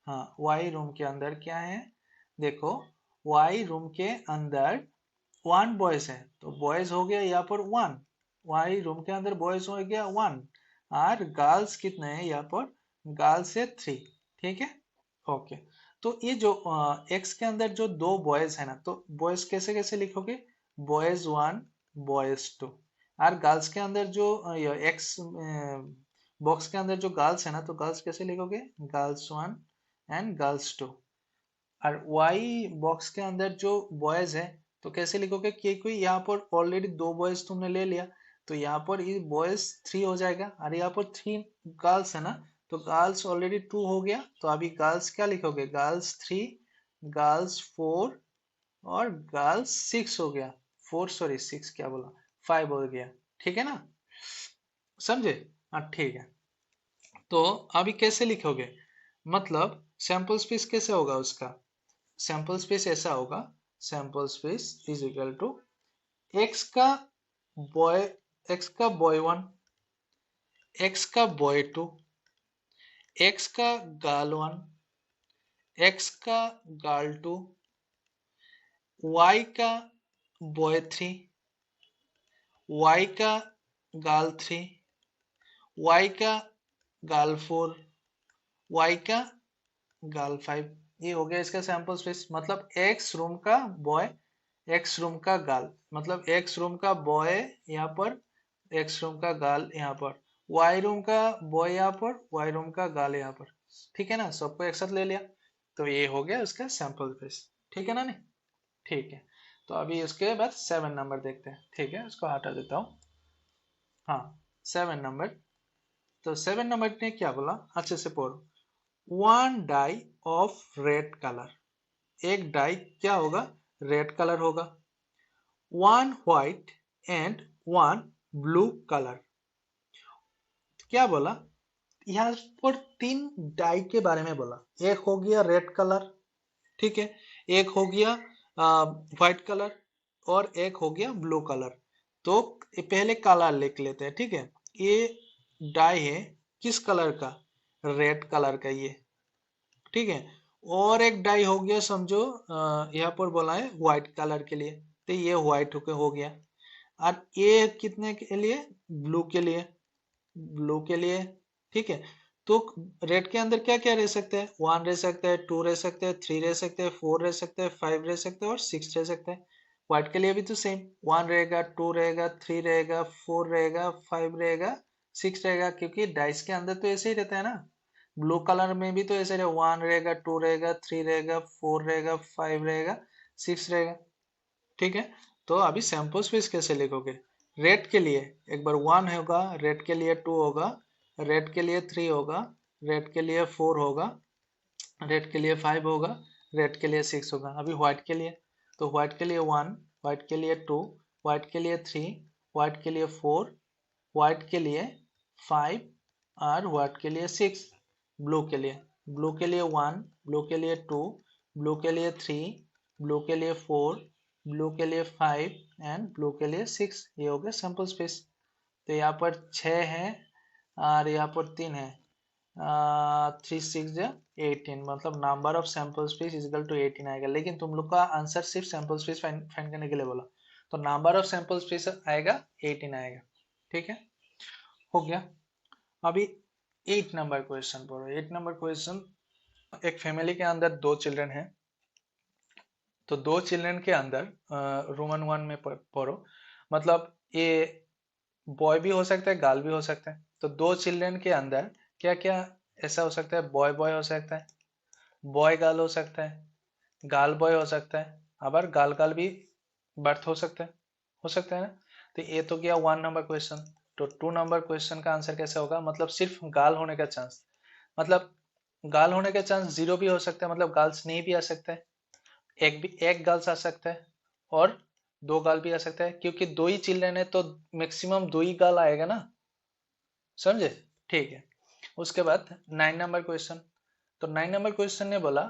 हाँ वाई रूम के अंदर क्या है, देखो वाई रूम के अंदर 1 बॉयज है, तो बॉयज हो गया यहाँ पर 1, वाई रूम के अंदर बॉयज हो गया 1, और गर्ल्स कितने हैं यहाँ पर, गर्ल्स है 3, ठीक है, ओके। तो ये जो एक्स के अंदर जो 2 बॉयज है ना, तो बॉयज कैसे कैसे लिखोगे, बॉयज 1 बॉयज 2, और गर्ल्स के अंदर जो एक्स बॉक्स के अंदर जो गर्ल्स है ना, तो गर्ल्स कैसे लिखोगे, गर्ल्स 1 एंड गर्ल्स 2, और वाई बॉक्स के अंदर जो बॉयज है तो कैसे लिखोगे, क्योंकि यहाँ पर ऑलरेडी 2 बॉयज तुमने ले लिया, तो यहाँ पर ये बॉयज 3 हो जाएगा, और यहाँ पर 3 गर्ल्स है ना, तो गर्ल्स ऑलरेडी 2 हो गया, तो अभी गर्ल्स क्या लिखोगे, गर्ल्स 3, गर्ल्स 4, और गर्ल्स 6 हो गया, 4 सॉरी 6 क्या बोला, 5 हो गया, ठीक है ना, समझे, हाँ ठीक है। तो अभी कैसे लिखोगे, मतलब सैंपल स्पेस कैसे होगा उसका, सैंपल स्पेस ऐसा होगा, sample space is equal to X का बॉय, एक्स का बॉय 1, एक्स का बॉय 2, एक्स का गर्ल 1, एक्स का गर्ल 2, वाई का बॉय 3, वाई का गर्ल 3, वाई का गर्ल 4, वाई का गर्ल 5, ये हो गया इसका सैंपल स्पेस। मतलब एक्स रूम का बॉय, एक्स रूम का गर्ल, मतलब एक्स रूम का बॉय यहाँ पर, एक्स रूम का गर्ल यहाँ पर, वाई रूम का बॉय यहाँ पर, वाई रूम का गर्ल यहाँ पर, ठीक है ना, सबको एक साथ ले लिया, तो ये हो गया उसका सैंपल स्पेस, ठीक है ना, नहीं ठीक है। तो अभी उसके बाद 7 नंबर देखते हैं, ठीक है, उसको हटा देता हूँ, हाँ 7 नंबर। तो 7 नंबर ने क्या बोला, अच्छे से पढ़ो, 1 डाई ऑफ रेड कलर, एक डाई क्या होगा, रेड कलर होगा, 1 व्हाइट एंड 1 ब्लू कलर, क्या बोला, यहाँ पर 3 डाई के बारे में बोला, एक हो गया रेड कलर, ठीक है, एक हो गया व्हाइट कलर, और एक हो गया ब्लू कलर। तो पहले कलर लिख लेते हैं, ठीक है, ये डाई है किस कलर का, रेड कलर का ये, ठीक है, और एक डाई हो गया समझो, यहाँ पर बोला है व्हाइट कलर के लिए, तो ये व्हाइट हो गया, और ये कितने के लिए, ब्लू के लिए, ब्लू के लिए, ठीक है। तो रेड के अंदर क्या क्या रह सकता है, 1 रह सकता है, 2 रह सकता है, 3 रह सकते हैं, 4 रह सकते हैं, 5 रह सकते हैं, और 6 रह सकता है। व्हाइट के लिए भी तो सेम, 1 रहेगा, 2 रहेगा, 3 रहेगा, 4 रहेगा, 5 रहेगा, 6 रहेगा, क्योंकि डाइस के अंदर तो ऐसे ही रहता है ना। ब्लू कलर में भी तो ऐसे रहेगा, 1 रहेगा, 2 रहेगा, 3 रहेगा, 4 रहेगा, 5 रहेगा, 6 रहेगा, ठीक है। तो अभी सैंपल स्पेस कैसे लिखोगे, रेड के लिए एक बार 1 होगा, रेड के लिए 2 होगा, रेड के लिए 3 होगा, रेड के लिए 4 होगा, रेड के लिए 5 होगा, रेड के लिए 6 होगा। अभी व्हाइट के लिए, तो व्हाइट के लिए 1, व्हाइट के लिए 2, व्हाइट के लिए 3, व्हाइट के लिए 4, व्हाइट के लिए 5 और व्हाइट के लिए 6। ब्लू के लिए 1, ब्लू के लिए 2, ब्लू के लिए 3, ब्लू के लिए 4, ब्लू के लिए 5 एंड ब्लू के लिए 6। ये हो गया सैंपल स्पेस। तो यहाँ पर 6 है और यहाँ पर 3 है। 3 6 18, मतलब number of sample space is equal to 18 आएगा। लेकिन तुम लोग का आंसर सिर्फ सैंपल स्पेस फाइंड करने के लिए बोला, तो नंबर ऑफ सैंपल स्पेस आएगा 18 आएगा। ठीक है, हो गया। अभी 8 नंबर क्वेश्चन पढ़ो। 8 नंबर क्वेश्चन, एक फैमिली के अंदर 2 चिल्ड्रन हैं, तो 2 चिल्ड्रन के अंदर रोमन 1 में पढ़ो, मतलब ये बॉय भी हो सकता है, गर्ल भी हो सकता है। तो 2 चिल्ड्रन के अंदर क्या क्या ऐसा हो सकता है? बॉय बॉय हो सकता है, बॉय गर्ल हो सकता है, गर्ल बॉय हो सकता है, अबर गर्ल गर्ल भी बर्थ हो सकता है ना। तो ये तो गया 1 नंबर क्वेश्चन। तो 2 नंबर क्वेश्चन का आंसर कैसे होगा? मतलब सिर्फ गर्ल होने का चांस, मतलब गर्ल होने का चांस 0 भी हो सकता है, मतलब गर्ल्स नहीं भी आ सकता है, एक गर्ल्स आ सकता है और 2 गर्ल भी आ सकता है, क्योंकि 2 ही चिल्ड्रन है तो मैक्सिमम 2 ही गर्ल आएगा ना, समझे? ठीक है। उसके बाद 9 नंबर क्वेश्चन। तो 9 नंबर क्वेश्चन ने बोला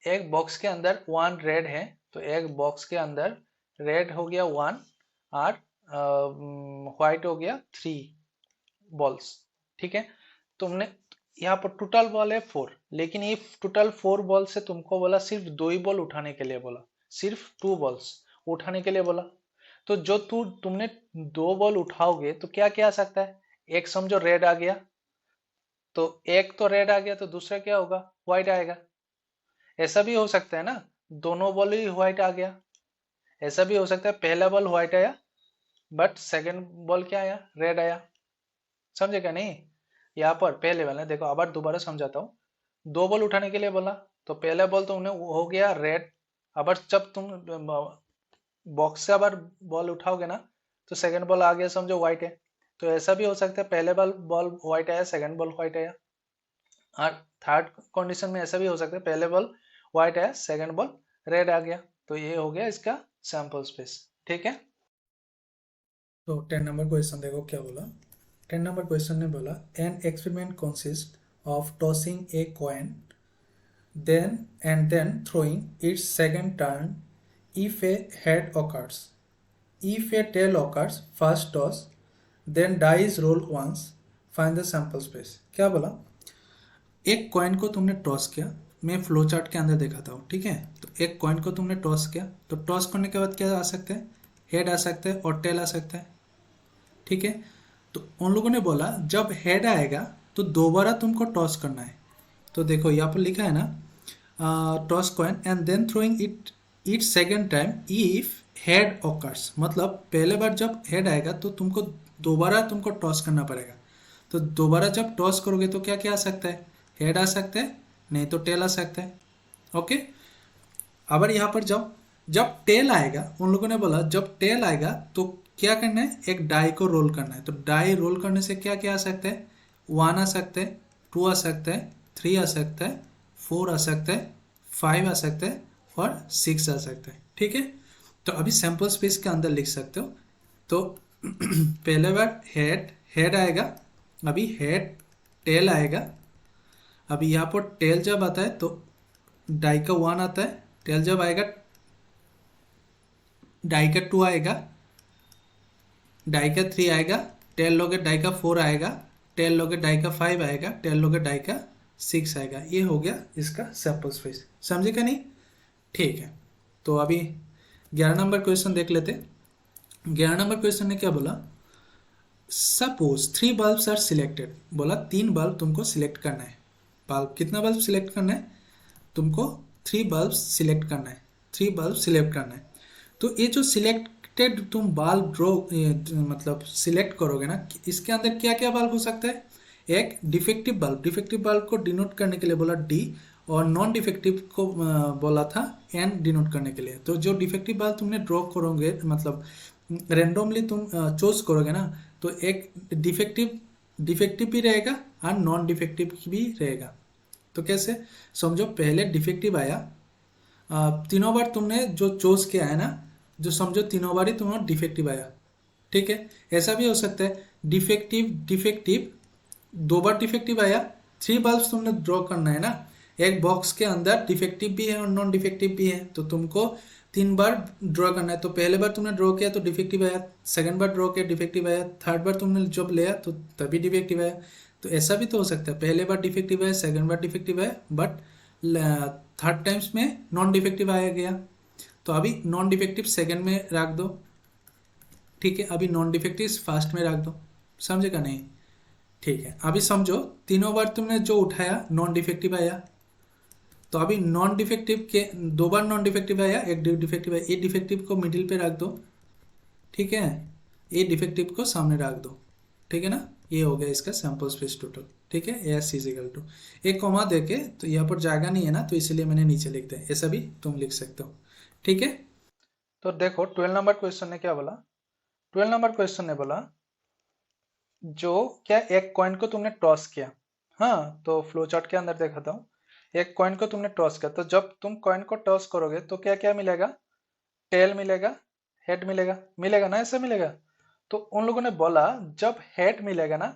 एक बॉक्स के अंदर 1 रेड है, तो एक बॉक्स के अंदर रेड हो गया 1 और व्हाइट हो गया 3 बॉल्स। ठीक है, तुमने यहाँ पर टोटल बॉल है 4, लेकिन ये टोटल 4 बॉल से तुमको बोला सिर्फ 2 ही बॉल उठाने के लिए बोला, सिर्फ 2 बॉल्स उठाने के लिए बोला। तो जो तुमने 2 बॉल उठाओगे तो क्या क्या आ सकता है? एक समझो रेड आ गया, तो एक तो रेड आ गया तो दूसरा क्या होगा? व्हाइट आएगा। ऐसा भी हो सकता है ना, दोनों बॉल ही व्हाइट आ गया। ऐसा भी हो सकता है पहला बॉल व्हाइट आया बट सेकंड बॉल क्या आया? रेड आया। समझे क्या नहीं? यहाँ पर पहले वाला देखो, अब दोबारा समझाता हूँ। 2 बॉल उठाने के लिए बोला, तो पहला बॉल तो उन्हें हो गया रेड। अब जब तुम बॉक्स से अब बॉल उठाओगे ना, तो सेकंड बॉल आ गया समझो व्हाइट है। तो ऐसा भी हो सकता है पहले बॉल व्हाइट आया, सेकंड बॉल व्हाइट आया। और थर्ड कंडीशन में ऐसा भी हो सकता है पहले बॉल व्हाइट आया, सेकंड बॉल रेड आ गया। तो ये हो गया इसका सैंपल स्पेस। ठीक है, तो 10 नंबर क्वेश्चन देखो क्या बोला। 10 नंबर क्वेश्चन ने बोला an experiment consist of tossing a coin then throwing its second turn if a head occurs. If a tail occurs, first toss, then dice roll once, find the sample space. क्या बोला? एक coin को तुमने toss किया, मैं flow chart के अंदर दिखाता हूँ, ठीक है। तो एक कॉइन को तुमने टॉस किया, तो टॉस करने के बाद क्या आ सकता है? हेड आ सकता है और टेल आ सकता है, ठीक है। तो उन लोगों ने बोला जब हेड आएगा तो दोबारा तुमको टॉस करना है। तो देखो यहाँ पर लिखा है ना, toss coin and then throwing it second time if head occurs, मतलब पहले बार जब हेड आएगा तो तुमको दोबारा टॉस करना पड़ेगा। तो दोबारा जब टॉस करोगे तो क्या क्या आ सकता है? हेड आ सकता है, नहीं तो टेल आ सकता है। ओके, अब यहाँ पर जब जब टेल आएगा, उन लोगों ने बोला जब टेल आएगा तो क्या करना है? एक डाई को रोल करना है। तो डाई रोल करने से क्या क्या आ सकता है? 1 आ सकता है, 2 आ सकता है, 3 आ सकता है, 4 आ सकता है, 5 आ सकता है और 6 आ सकता है, ठीक है। तो अभी सैंपल स्पेस के अंदर लिख सकते हो। तो पहले बार हेड आएगा, अभी हेड टेल आएगा। अभी यहाँ पर टेल जब आता है तो डाई का 1 आता है, टेल जब आएगा डाई का 2 आएगा, डाई का 3 आएगा, टेल लोगे डाई का 4 आएगा, टेल लोगे डाई का 5 आएगा, टेल लोगे डाई का 6 आएगा। ये हो गया इसका सैंपल स्पेस, समझे क्या नहीं? ठीक है, तो अभी 11 नंबर क्वेश्चन देख लेते। 11 नंबर क्वेश्चन ने क्या बोला? सपोज 3 बल्ब्स आर सिलेक्टेड, बोला 3 बल्ब तुमको सिलेक्ट करना है। बल्ब कितना बल्ब सिलेक्ट करना है? तुमको 3 बल्ब सिलेक्ट करना है, 3 बल्ब सिलेक्ट करना है। तो ये जो सिलेक्टेड तुम बल्ब ड्रॉ मतलब सिलेक्ट करोगे ना, इसके अंदर क्या क्या बल्ब हो सकता है? एक डिफेक्टिव बल्ब को डिनोट करने के लिए बोला डी, और नॉन डिफेक्टिव को बोला था एन डिनोट करने के लिए। तो जो डिफेक्टिव बल्ब तुमने ड्रॉ करोगे, मतलब रेंडमली तुम चूज करोगे ना, तो एक डिफेक्टिव भी रहेगा और नॉन डिफेक्टिव भी रहेगा। तो कैसे समझो? पहले डिफेक्टिव आया, तीनों बार तुमने जो चूज किया है ना, जो समझो तीनों बार ही तुम्हारा डिफेक्टिव आया, ठीक है। ऐसा भी हो सकता है डिफेक्टिव डिफेक्टिव, दो बार डिफेक्टिव आया, थ्री बल्ब तुमने ड्रॉ करना है ना, एक बॉक्स के अंदर डिफेक्टिव भी है और नॉन डिफेक्टिव भी है, तो तुमको तीन बार ड्रॉ करना है। तो पहले बार तुमने ड्रॉ किया तो डिफेक्टिव आया, सेकंड बार ड्रॉ किया डिफेक्टिव आया, थर्ड बार तुमने जब लिया तो तभी डिफेक्टिव आया। तो ऐसा भी तो हो सकता है पहले बार डिफेक्टिव आया, सेकंड बार डिफेक्टिव आया, बट थर्ड टाइम्स में नॉन डिफेक्टिव आया गया। तो अभी नॉन डिफेक्टिव सेकंड में रख दो, ठीक है। अभी नॉन डिफेक्टिव फर्स्ट में रख दो, समझेगा नहीं? ठीक है, अभी समझो तीनों बार तुमने जो उठाया नॉन डिफेक्टिव आया, तो अभी नॉन डिफेक्टिव के दो बार नॉन डिफेक्टिव आया, एक डिफेक्टिव आया, ए डिफेक्टिव को मिडिल पे रख दो, ठीक है। ए डिफेक्टिव को सामने रख दो, ठीक है ना। ये हो गया इसका सैंपल स्पेस टोटल, ठीक है। एस इजिकल टू एक कॉमा देके, तो यहाँ पर जगह नहीं है ना, तो इसलिए मैंने नीचे लिख दिया, ऐसा भी तुम लिख सकते हो, ठीक है। तो देखो 12 नंबर क्वेश्चन ने क्या बोला। 12 नंबर क्वेश्चन ने बोला जो क्या एक कॉइन को तुमने टॉस किया। हाँ, तो फ्लो चार्ट के अंदर देखा हूँ, एक कॉइन को तुमने टॉस किया, तो जब तुम कॉइन को टॉस करोगे तो क्या क्या मिलेगा, टेल मिलेगा, हेड मिलेगा, मिलेगा ना, ऐसा मिलेगा। तो उन लोगों ने बोला जब हेड मिलेगा ना,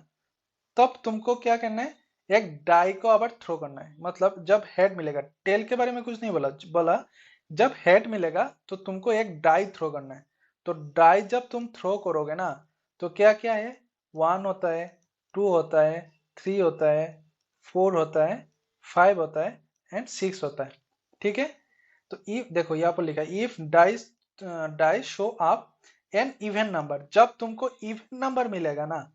तब तुमको क्या करना है, एक डाई को अबर थ्रो करना है। मतलब जब हेड मिलेगा, टेल के बारे में कुछ नहीं बोला, बोला जब हेड मिलेगा तो तुमको एक डाई थ्रो करना है। तो डाई जब तुम थ्रो करोगे ना, तो क्या क्या है, 1 होता है, 2 होता है, 3 होता है, 4 होता है, 5 होता है एंड 6 होता है, ठीक है। तो इफ देखो यहाँ पर लिखा है if dice die show up an even number, जब तुमको इवन नंबर मिलेगा ना,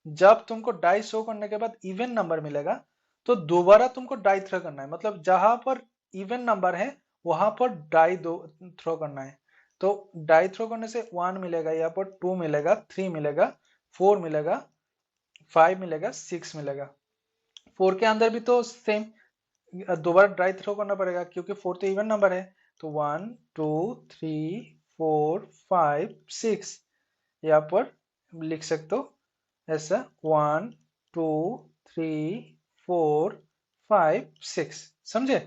जब तुमको डाई शो करने के बाद इवन नंबर मिलेगा, तो दोबारा तुमको डाई थ्रो करना है। मतलब जहां पर इवन नंबर है वहां पर डाई दो थ्रो करना है। तो डाई थ्रो करने से 1 मिलेगा, यहाँ पर 2 मिलेगा, 3 मिलेगा, 4 मिलेगा, 5 मिलेगा, 6 मिलेगा। 4 के अंदर भी तो सेम दोबारा डाई थ्रो करना पड़ेगा क्योंकि 4 तो इवन नंबर है। तो 1 2 3 4 5 6 यहाँ पर लिख सकते हो ऐसा, 1 2 3 4 5 6, समझे।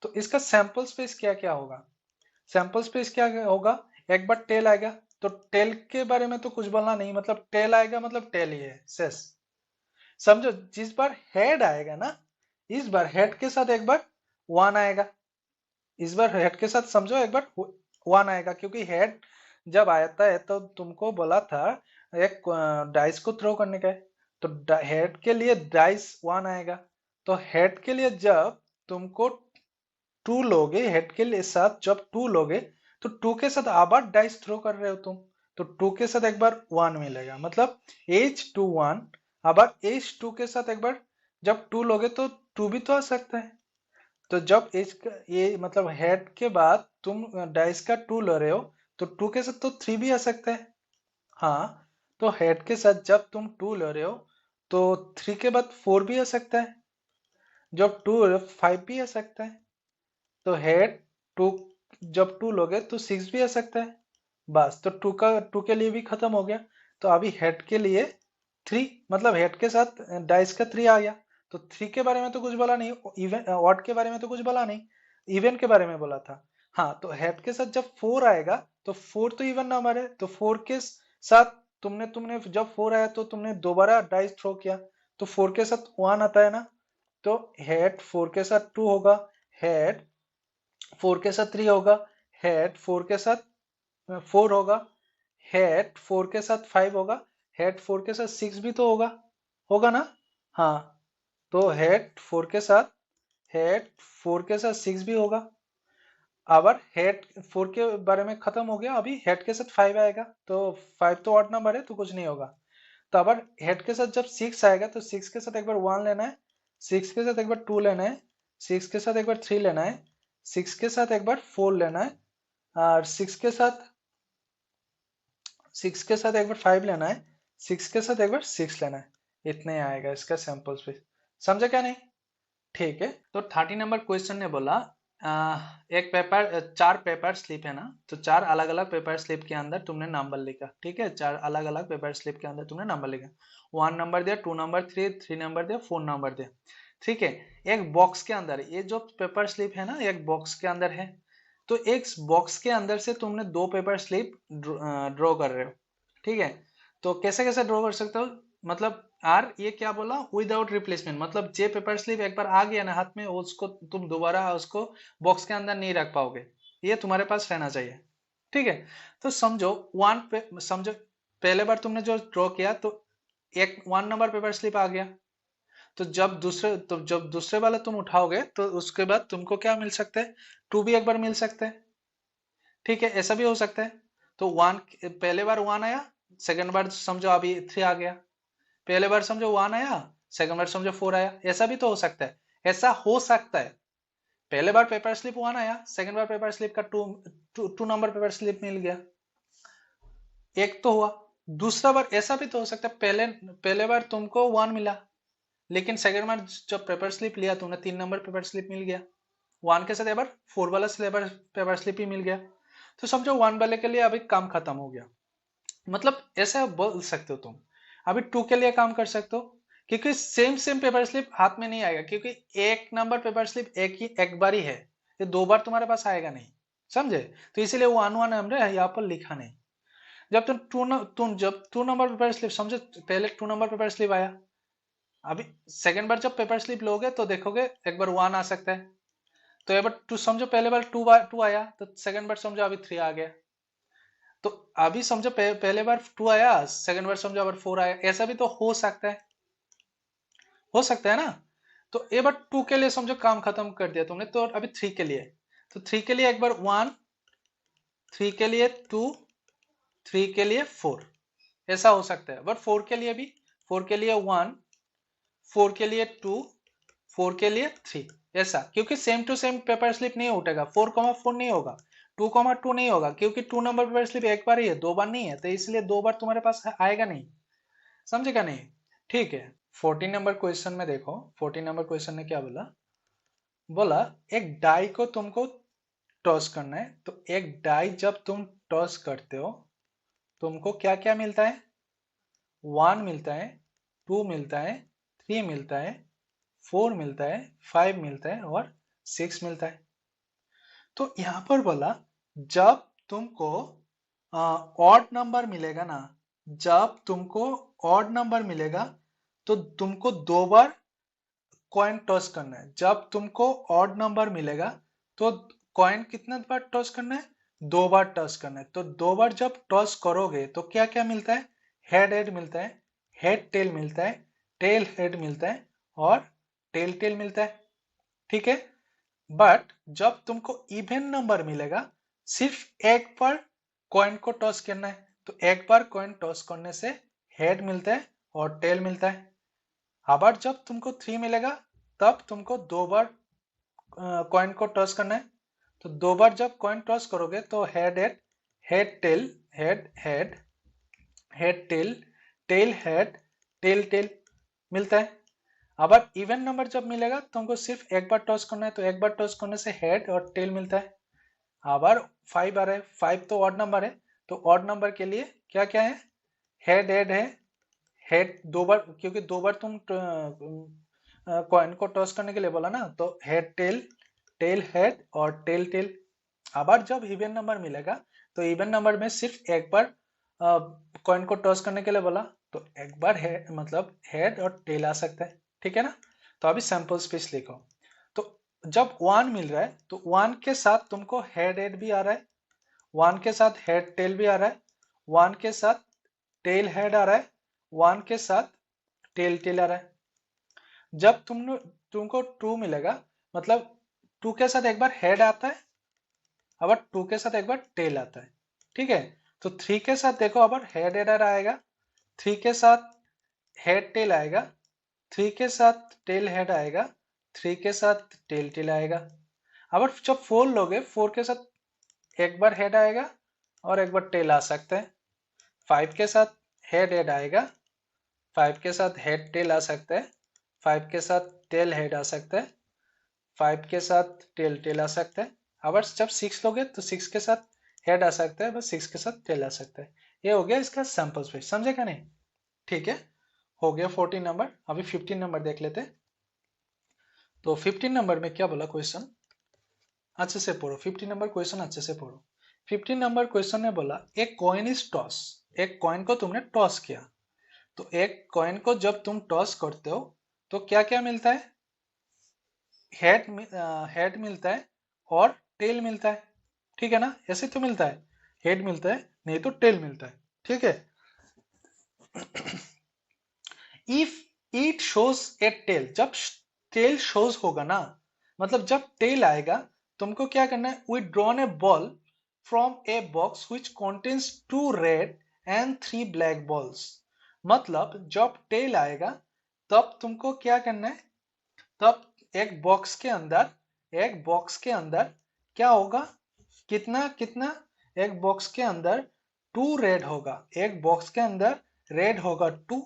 तो इसका सैंपल स्पेस क्या क्या होगा, सैंपल स्पेस क्या क्या होगा, एक बार टेल आएगा, तो टेल के बारे में तो कुछ बोलना नहीं, मतलब टेल आएगा मतलब टेल ही है शेष, समझो। जिस बार हेड आएगा ना, इस बार हेड के साथ एक बार 1 आएगा, इस बार हेड के साथ समझो एक बार 1 आएगा, क्योंकि हेड जब आता है तो तुमको बोला था एक डाइस को थ्रो करने का है, तो हेड के लिए डाइस 1 आएगा। तो हेड के लिए जब तुमको 2 लोगे, हेड के लिए साथ जब 2 लोगे, तो 2 के साथ आबार डाइस थ्रो कर रहे हो तुम, तो 2 के साथ एक बार 1 मिलेगा, मतलब H2 1। आबार H2 के साथ एक बार जब 2 लोगे तो 2 भी तो आ सकता है। तो जब एज का ये मतलब हेड के बाद तुम डाइस का 2 ले रहे हो, तो 2 के साथ तो 3 भी आ सकता है। हाँ, तो हेड के साथ जब तुम 2 ले रहे हो तो 3 के बाद 4 भी आ सकता है, जब 2 5 भी आ सकता है। तो हेड 2, जब 2 लोगे तो 6 भी आ सकता है। बस, तो 2 के लिए भी खत्म हो गया। तो अभी हेड के लिए 3, मतलब हेड के साथ डाइस का 3 आ गया। तो 3 के बारे में तो कुछ बोला नहीं, इवन ऑड के बारे में तो कुछ बोला नहीं, इवन के बारे में बोला था। हाँ, तो हेड के साथ जब 4 आएगा तो 4 तो इवन नंबर है, तो 4 के साथ तुमने तुमने जब 4 आया तो तुमने दोबारा डाइस थ्रो किया, तो 4 के साथ 1 आता है ना, तो हेड 4 के साथ 2 होगा, हेड 4 के साथ 3 होगा, हेड 4 के साथ 4 होगा, हेड 4 के साथ 5 होगा, हेड 4 के साथ 6 भी तो होगा, होगा ना। हाँ, तो हेड 4 के साथ 6 भी होगा। अब हेड 4 के बारे में खत्म हो गया, अभी हेड के साथ 5 आएगा, तो 5 तो ऑड नंबर है तो कुछ नहीं होगा। तो अब हेड के साथ जब 6 आएगा तो 6 के साथ एक बार 1 लेना है, 6 के साथ एक बार 2 लेना है, 6 के साथ एक बार 3 लेना है, 6 के साथ एक बार 4 लेना है, और 6 के साथ एक बार 5 लेना है, 6 के साथ एक बार 6 लेना है। इतने आएगा इसका सैंपल स्पेस, समझे क्या नहीं। ठीक है, तो 30 नंबर क्वेश्चन ने बोला एक पेपर, 4 पेपर स्लिप है ना, तो 4 अलग अलग पेपर स्लिप के अंदर तुमने नंबर लिखा, ठीक है। 4 अलग अलग पेपर स्लिप के अंदर तुमने नंबर लिखा, 1 नंबर दिया, 2 नंबर, 3 नंबर दिया, 4 नंबर दिया, ठीक है। एक बॉक्स के अंदर ये जो पेपर स्लिप है ना, एक बॉक्स के अंदर है, तो एक बॉक्स के अंदर से तुमने दो पेपर स्लिप ड्रॉ कर रहे हो, ठीक है। तो कैसे कैसे ड्रॉ कर सकते हो, मतलब आर ये क्या बोला, विदाउट रिप्लेसमेंट, मतलब जे पेपर स्लिप एक बार आ गया ना हाथ में, उसको तुम दोबारा उसको बॉक्स के अंदर नहीं रख पाओगे, ये तुम्हारे पास रहना चाहिए, ठीक है। तो समझो वन पे, समझो पहले बार तुमने जो ड्रॉ किया तो एक 1 नंबर पेपर स्लिप आ गया, तो जब दूसरे वाला तुम उठाओगे तो उसके बाद तुमको क्या मिल सकता है, 2 भी एक बार मिल सकता है, ठीक है। ऐसा भी हो सकता है। तो वन, पहले बार 1 आया, सेकंड बार समझो अभी 3 आ गया, पहले बार समझो 1 आया, सेकंड बार समझो 4 आया, ऐसा भी तो हो सकता है। ऐसा हो सकता है, पहले बार पेपर स्लिप 1 आया, सेकंड बार पेपर स्लिप का 2 नंबर पेपर स्लिप मिल गया, एक तो हुआ। दूसरा बार ऐसा भी तो हो सकता है, पहले पहले बार तुमको 1 मिला, लेकिन सेकंड बार जब पेपर स्लिप लिया तुमने 3 नंबर पेपर स्लिप मिल गया, 1 के साथ एक बार 4 वाला पेपर स्लिप ही मिल गया। तो समझो 1 वाले के लिए अभी काम खत्म हो गया, मतलब ऐसा बोल सकते हो तुम। अभी 2 के लिए काम कर सकते हो, क्योंकि सेम सेम पेपर स्लिप हाथ में नहीं आएगा, क्योंकि 1 नंबर पेपर स्लिप एक बार ही है, ये 2 बार तुम्हारे पास आएगा नहीं, समझे। तो इसीलिए 1 1 हमने यहाँ पर लिखा नहीं। जब तुम जब 2 नंबर पेपर स्लिप समझो, पहले 2 नंबर पेपर स्लिप आया, अभी सेकंड बार जब पेपर स्लिप लोगे तो देखोगे एक बार 1 आ सकता है, तो एक बार 2 समझो, पहले बार 2 आया तो सेकंड बार समझो अभी 3 आ गया, तो अभी समझो पहले बार 2 आया, सेकंड बार समझो अगर 4 आया, ऐसा भी तो हो सकता है, हो सकता है ना। तो एक बार 2 के लिए समझो काम खत्म कर दिया तुमने, तो अभी 3 के लिए, तो 3 के लिए एक बार 1, 3 के लिए 2, 3 के लिए 4, ऐसा हो सकता है। बट 4 के लिए भी, 4 के लिए 1, 4 के लिए 2, 4 के लिए 3, ऐसा, क्योंकि same to same paper slip नहीं उठेगा, 4,4 नहीं होगा, 2,2 नहीं होगा, क्योंकि 2 नंबर पेपर स्लिप एक बार ही है, 2 बार नहीं है, तो इसलिए 2 बार तुम्हारे पास आएगा नहीं, समझेगा नहीं, ठीक है। 14 नंबर क्वेश्चन में देखो, 14 नंबर क्वेश्चन ने क्या बोला, बोला एक डाई को तुमको टॉस करना है, तो एक डाई जब तुम टॉस करते हो तुमको क्या क्या मिलता है, 1 मिलता है, 2 मिलता है, 3 मिलता है, 4 मिलता है, 5 मिलता है और 6 मिलता है। तो यहां पर बोला जब तुमको ऑड नंबर मिलेगा ना, जब तुमको ऑड नंबर मिलेगा तो तुमको 2 बार कॉइन टॉस करना है। जब तुमको ऑड नंबर मिलेगा तो कॉइन कितना बार टॉस करना है, 2 बार टॉस करना है। तो 2 बार जब टॉस करोगे तो क्या क्या मिलता है, हेड हेड मिलता है, हेड टेल मिलता है, टेल हेड मिलता है और टेल टेल मिलता है, ठीक है। बट जब तुमको इवन नंबर मिलेगा, सिर्फ एक बार कॉइन को टॉस करना है, तो एक बार कॉइन टॉस करने से हेड मिलता है और टेल मिलता है। अबर जब तुमको 3 मिलेगा तब तुमको 2 बार कॉइन को टॉस करना है, तो 2 बार जब कॉइन टॉस करोगे तो head head, head tail, head head, head tail, tail head, tail tail मिलता है। अबर इवन नंबर जब मिलेगा तुमको सिर्फ एक बार टॉस करना है, तो एक बार टॉस करने से हेड और टेल मिलता है। अबर 5 आ रहा है, 5 तो ऑड नंबर है, तो ऑड नंबर के लिए क्या क्या है, हेड हेड है, हेड 2 बार, क्योंकि 2 बार तुम कॉइन को टॉस करने के लिए बोला ना, तो हेड टेल, टेल हेड और टेल टेल। अबर जब इवन नंबर मिलेगा तो इवन नंबर में सिर्फ एक बार कॉइन को टॉस करने के लिए बोला, तो एक बार हेड, मतलब हेड और टेल आ सकता है, ठीक है ना। तो अभी सैंपल स्पेस लिखो। तो जब 1 मिल रहा है तो 1 के साथ तुमको हेड हेड भी आ रहा है, 1 के साथ हेड टेल भी आ रहा है, 1 के साथ टेल हेड आ रहा है, 1 के साथ टेल टेल आ रहा है। जब तुमको 2 मिलेगा, मतलब 2 के साथ एक बार हेड आता है, अब 2 के साथ एक बार टेल आता है, ठीक है। तो 3 के साथ देखो अब हेड हेडर आएगा, 3 के साथ हेड टेल आएगा, 3 के साथ टेल हेड आएगा, 3 के साथ टेल टेल आएगा। अब जब 4 लोगे, 4 के साथ एक बार हेड आएगा और एक बार टेल आ सकता है, 5 के साथ हेड हेड आएगा, 5 के साथ हेड टेल आ सकता है, 5 के साथ टेल हेड आ सकता है, 5 के साथ टेल टेल आ सकता है। अब जब 6 लोगे तो 6 के साथ हेड आ सकता है, बस 6 के साथ टेल आ सकता है। ये हो गया इसका सैंपल स्पेस, समझे क्या नहीं, ठीक है। हो गया 14 नंबर। अभी 15 नंबर देख लेते हैं। तो 15 नंबर में क्या बोला क्वेश्चन, अच्छे से पढ़ो, 15 नंबर क्वेश्चन अच्छे से पढ़ो। 15 नंबर क्वेश्चन ने बोला एक कॉइन इज टॉस, एक कॉइन को तुमने टॉस किया, तो एक कॉइन को जब तुम टॉस करते हो तो क्या क्या मिलता है? हेड मिलता है और टेल मिलता है, ठीक है ना? ऐसे तो मिलता है, हेड मिलता है नहीं तो टेल मिलता है, ठीक है। If it shows a tail, जब टेल शोज होगा ना, मतलब जब टेल आएगा, तुमको क्या करना है? We drawn a ball from a box which contains 2 red and 3 black balls. मतलब जब टेल आएगा तब तुमको क्या करना है? तब एक बॉक्स के अंदर क्या होगा? कितना कितना? एक बॉक्स के अंदर 2 रेड होगा, एक बॉक्स के अंदर रेड होगा 2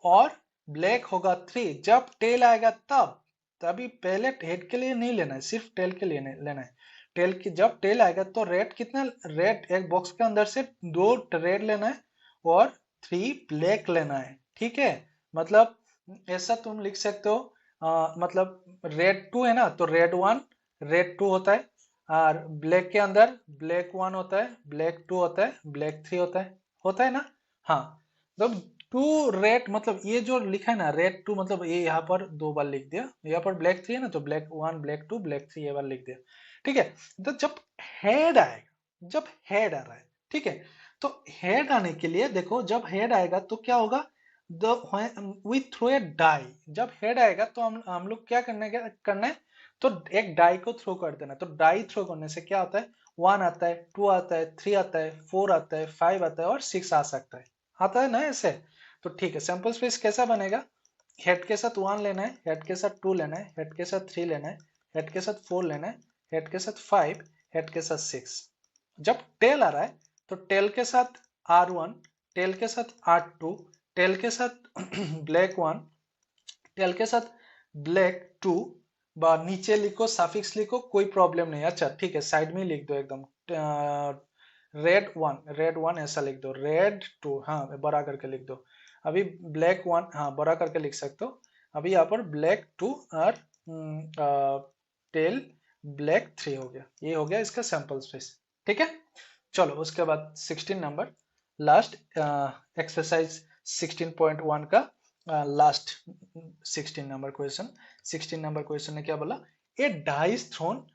और ब्लैक होगा 3। जब टेल आएगा तब, तभी पहले हेड के लिए नहीं लेना है, सिर्फ टेल के लिए लेना है। टेल की जब टेल आएगा तो रेड कितना? रेड एक बॉक्स के अंदर से 2 रेड लेना है और 3 ब्लैक लेना है, ठीक है। मतलब ऐसा तुम लिख सकते हो, मतलब रेड 2 है ना, तो रेड 1 रेड 2 होता है, और ब्लैक के अंदर ब्लैक 1 होता है, ब्लैक 2 होता है, ब्लैक 3 होता है ना। हाँ, तो 2 रेड, मतलब ये जो लिखा है ना रेड 2, मतलब ये यहाँ पर 2 बार लिख दिया, यहाँ पर ब्लैक 3 है ना, तो ब्लैक 1 ब्लैक 2 ब्लैक 3 ये बार लिख दिया, ठीक है। तो जब हेड आएगा, जब हेड आ रहा है, ठीक है, तो हेड आने के लिए देखो, जब हेड आएगा तो क्या होगा? We throw a die. जब हेड आएगा तो हम लोग क्या करना है? तो एक डाई को थ्रो कर देना। तो डाई थ्रो करने से क्या होता है? 1 आता है, 2 आता है, 3 आता है, 4 आता है, 5 आता है और 6 आ सकता है, आता है ना ऐसे। तो ठीक है, सैंपल स्पेस कैसा बनेगा? हेड के साथ 1 लेना है, हेड के साथ 2 लेना है, हेड के साथ 3 लेना है, हेड के साथ 4 लेना है, हेड के साथ 5, हेड के साथ 6। जब टेल आ रहा है तो टेल के साथ R1, टेल के साथ R2, टेल के साथ ब्लैक 1, टेल के साथ ब्लैक 2, बा नीचे लिखो, सफिक्स लिखो, कोई प्रॉब्लम नहीं। अच्छा ठीक है, साइड में लिख दो एकदम, रेड 1 ऐसा लिख दो, रेड 2 हाँ बड़ा करके लिख दो। अभी ब्लैक 1 हाँ बड़ा करके लिख सकते हो। अभी यहाँ पर ब्लैक 2 और टेल ब्लैक 3 हो गया, ये हो गया इसका सैंपल स्पेस, ठीक है। चलो उसके बाद 16 नंबर, लास्ट एक्सरसाइज 16.1 का last 16 number question. 16 number question ने क्या बोला? A die is thrown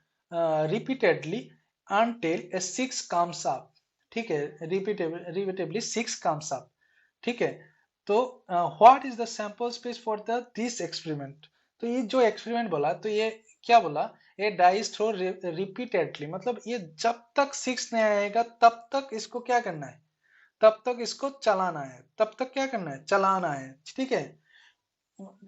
repeatedly until a 6 comes up, ठीक है, रिपीटेबली 6 comes up, ठीक है। तो what is the sample space for the this experiment? तो ये जो एक्सपेरिमेंट बोला, तो ये क्या बोला? ये डाइस थ्रो रिपीटेडली, मतलब ये जब तक 6 नहीं आएगा तब तक इसको क्या करना है? तब तक इसको चलाना है, तब तक क्या करना है? चलाना है, ठीक है।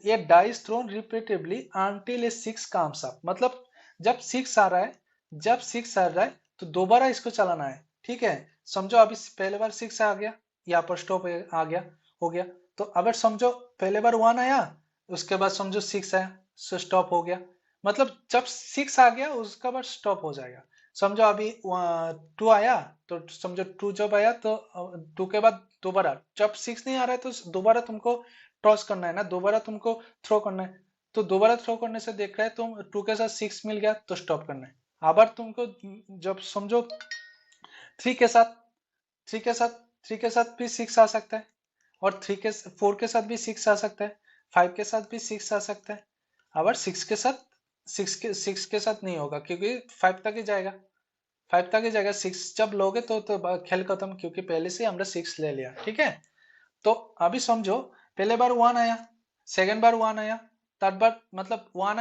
ये dice throne रिपीटेबली until a 6 comes up, मतलब जब 6 आ रहा है, जब 6 आ रहा है तो दोबारा इसको चलाना है, ठीक है। समझो अभी पहले बार 6 आ गया, यहाँ पर स्टॉप आ गया, हो गया। तो अगर समझो पहले बार 1 आया, उसके बाद समझो 6 आया, सो स्टॉप हो गया। मतलब जब 6 आ गया उसका बाद स्टॉप हो जाएगा। समझो अभी 2 आया, तो समझो 2 जब आया तो 2 के बाद दोबारा, जब 6 नहीं आ रहा है तो दोबारा तुमको टॉस करना है ना, दोबारा तुमको थ्रो करना है। तो दोबारा थ्रो करने से देख रहा है तुम 2 के साथ 6 मिल गया तो स्टॉप करना है। आबार तुमको जब समझो 3 के साथ 3 के साथ 3 के साथ भी 6 आ सकता है, और 4 के साथ भी 6 आ सकता है, 5 के साथ भी 6 आ सकता है। आबार 6 के साथ 6 के साथ नहीं होगा, क्योंकि 5 तक ही जाएगा, 5 तक ही जाएगा। 6 जब लोगे तो खेल खत्म, क्योंकि पहले से हमने 6 ले लिया, ठीक है। तो अभी समझो पहले बार 1 आया, सेकंड बार 1 आया, थर्ड बार मतलब 1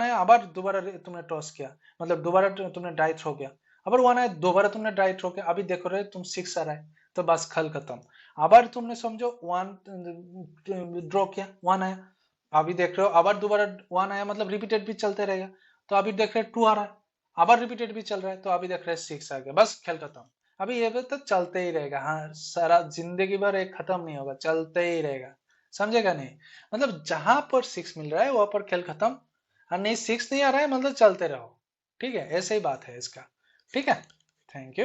आया, आबार दोबारा तुमने टॉस किया, मतलब दोबारा तुमने डाई थ्रो किया, आबार 1 आया, दोबारा तुमने डाई थ्रो किया, अभी देखो रहे तुम 6 आ रहा है, तो बस खेल खत्म। आबार तुमने समझो 1 ड्रॉ किया, 1 आया, अभी देख रहे हो आबार दोबारा 1 आया, मतलब रिपीटेड भी चलते रहेगा। तो अभी देख रहे 2 आ रहा है, आबार रिपीटेड भी चल रहा है, तो अभी देख रहे 6 आ गया, बस खेल खत्म। अभी ये तो चलते ही रहेगा, हाँ सारा जिंदगी भर एक खत्म नहीं होगा, चलते ही रहेगा, समझेगा नहीं? मतलब जहां पर 6 मिल रहा है वहां पर खेल खत्म, और नहीं 6 नहीं आ रहा है मतलब चलते रहो, ठीक है, ऐसे ही बात है इसका, ठीक है। Thank you.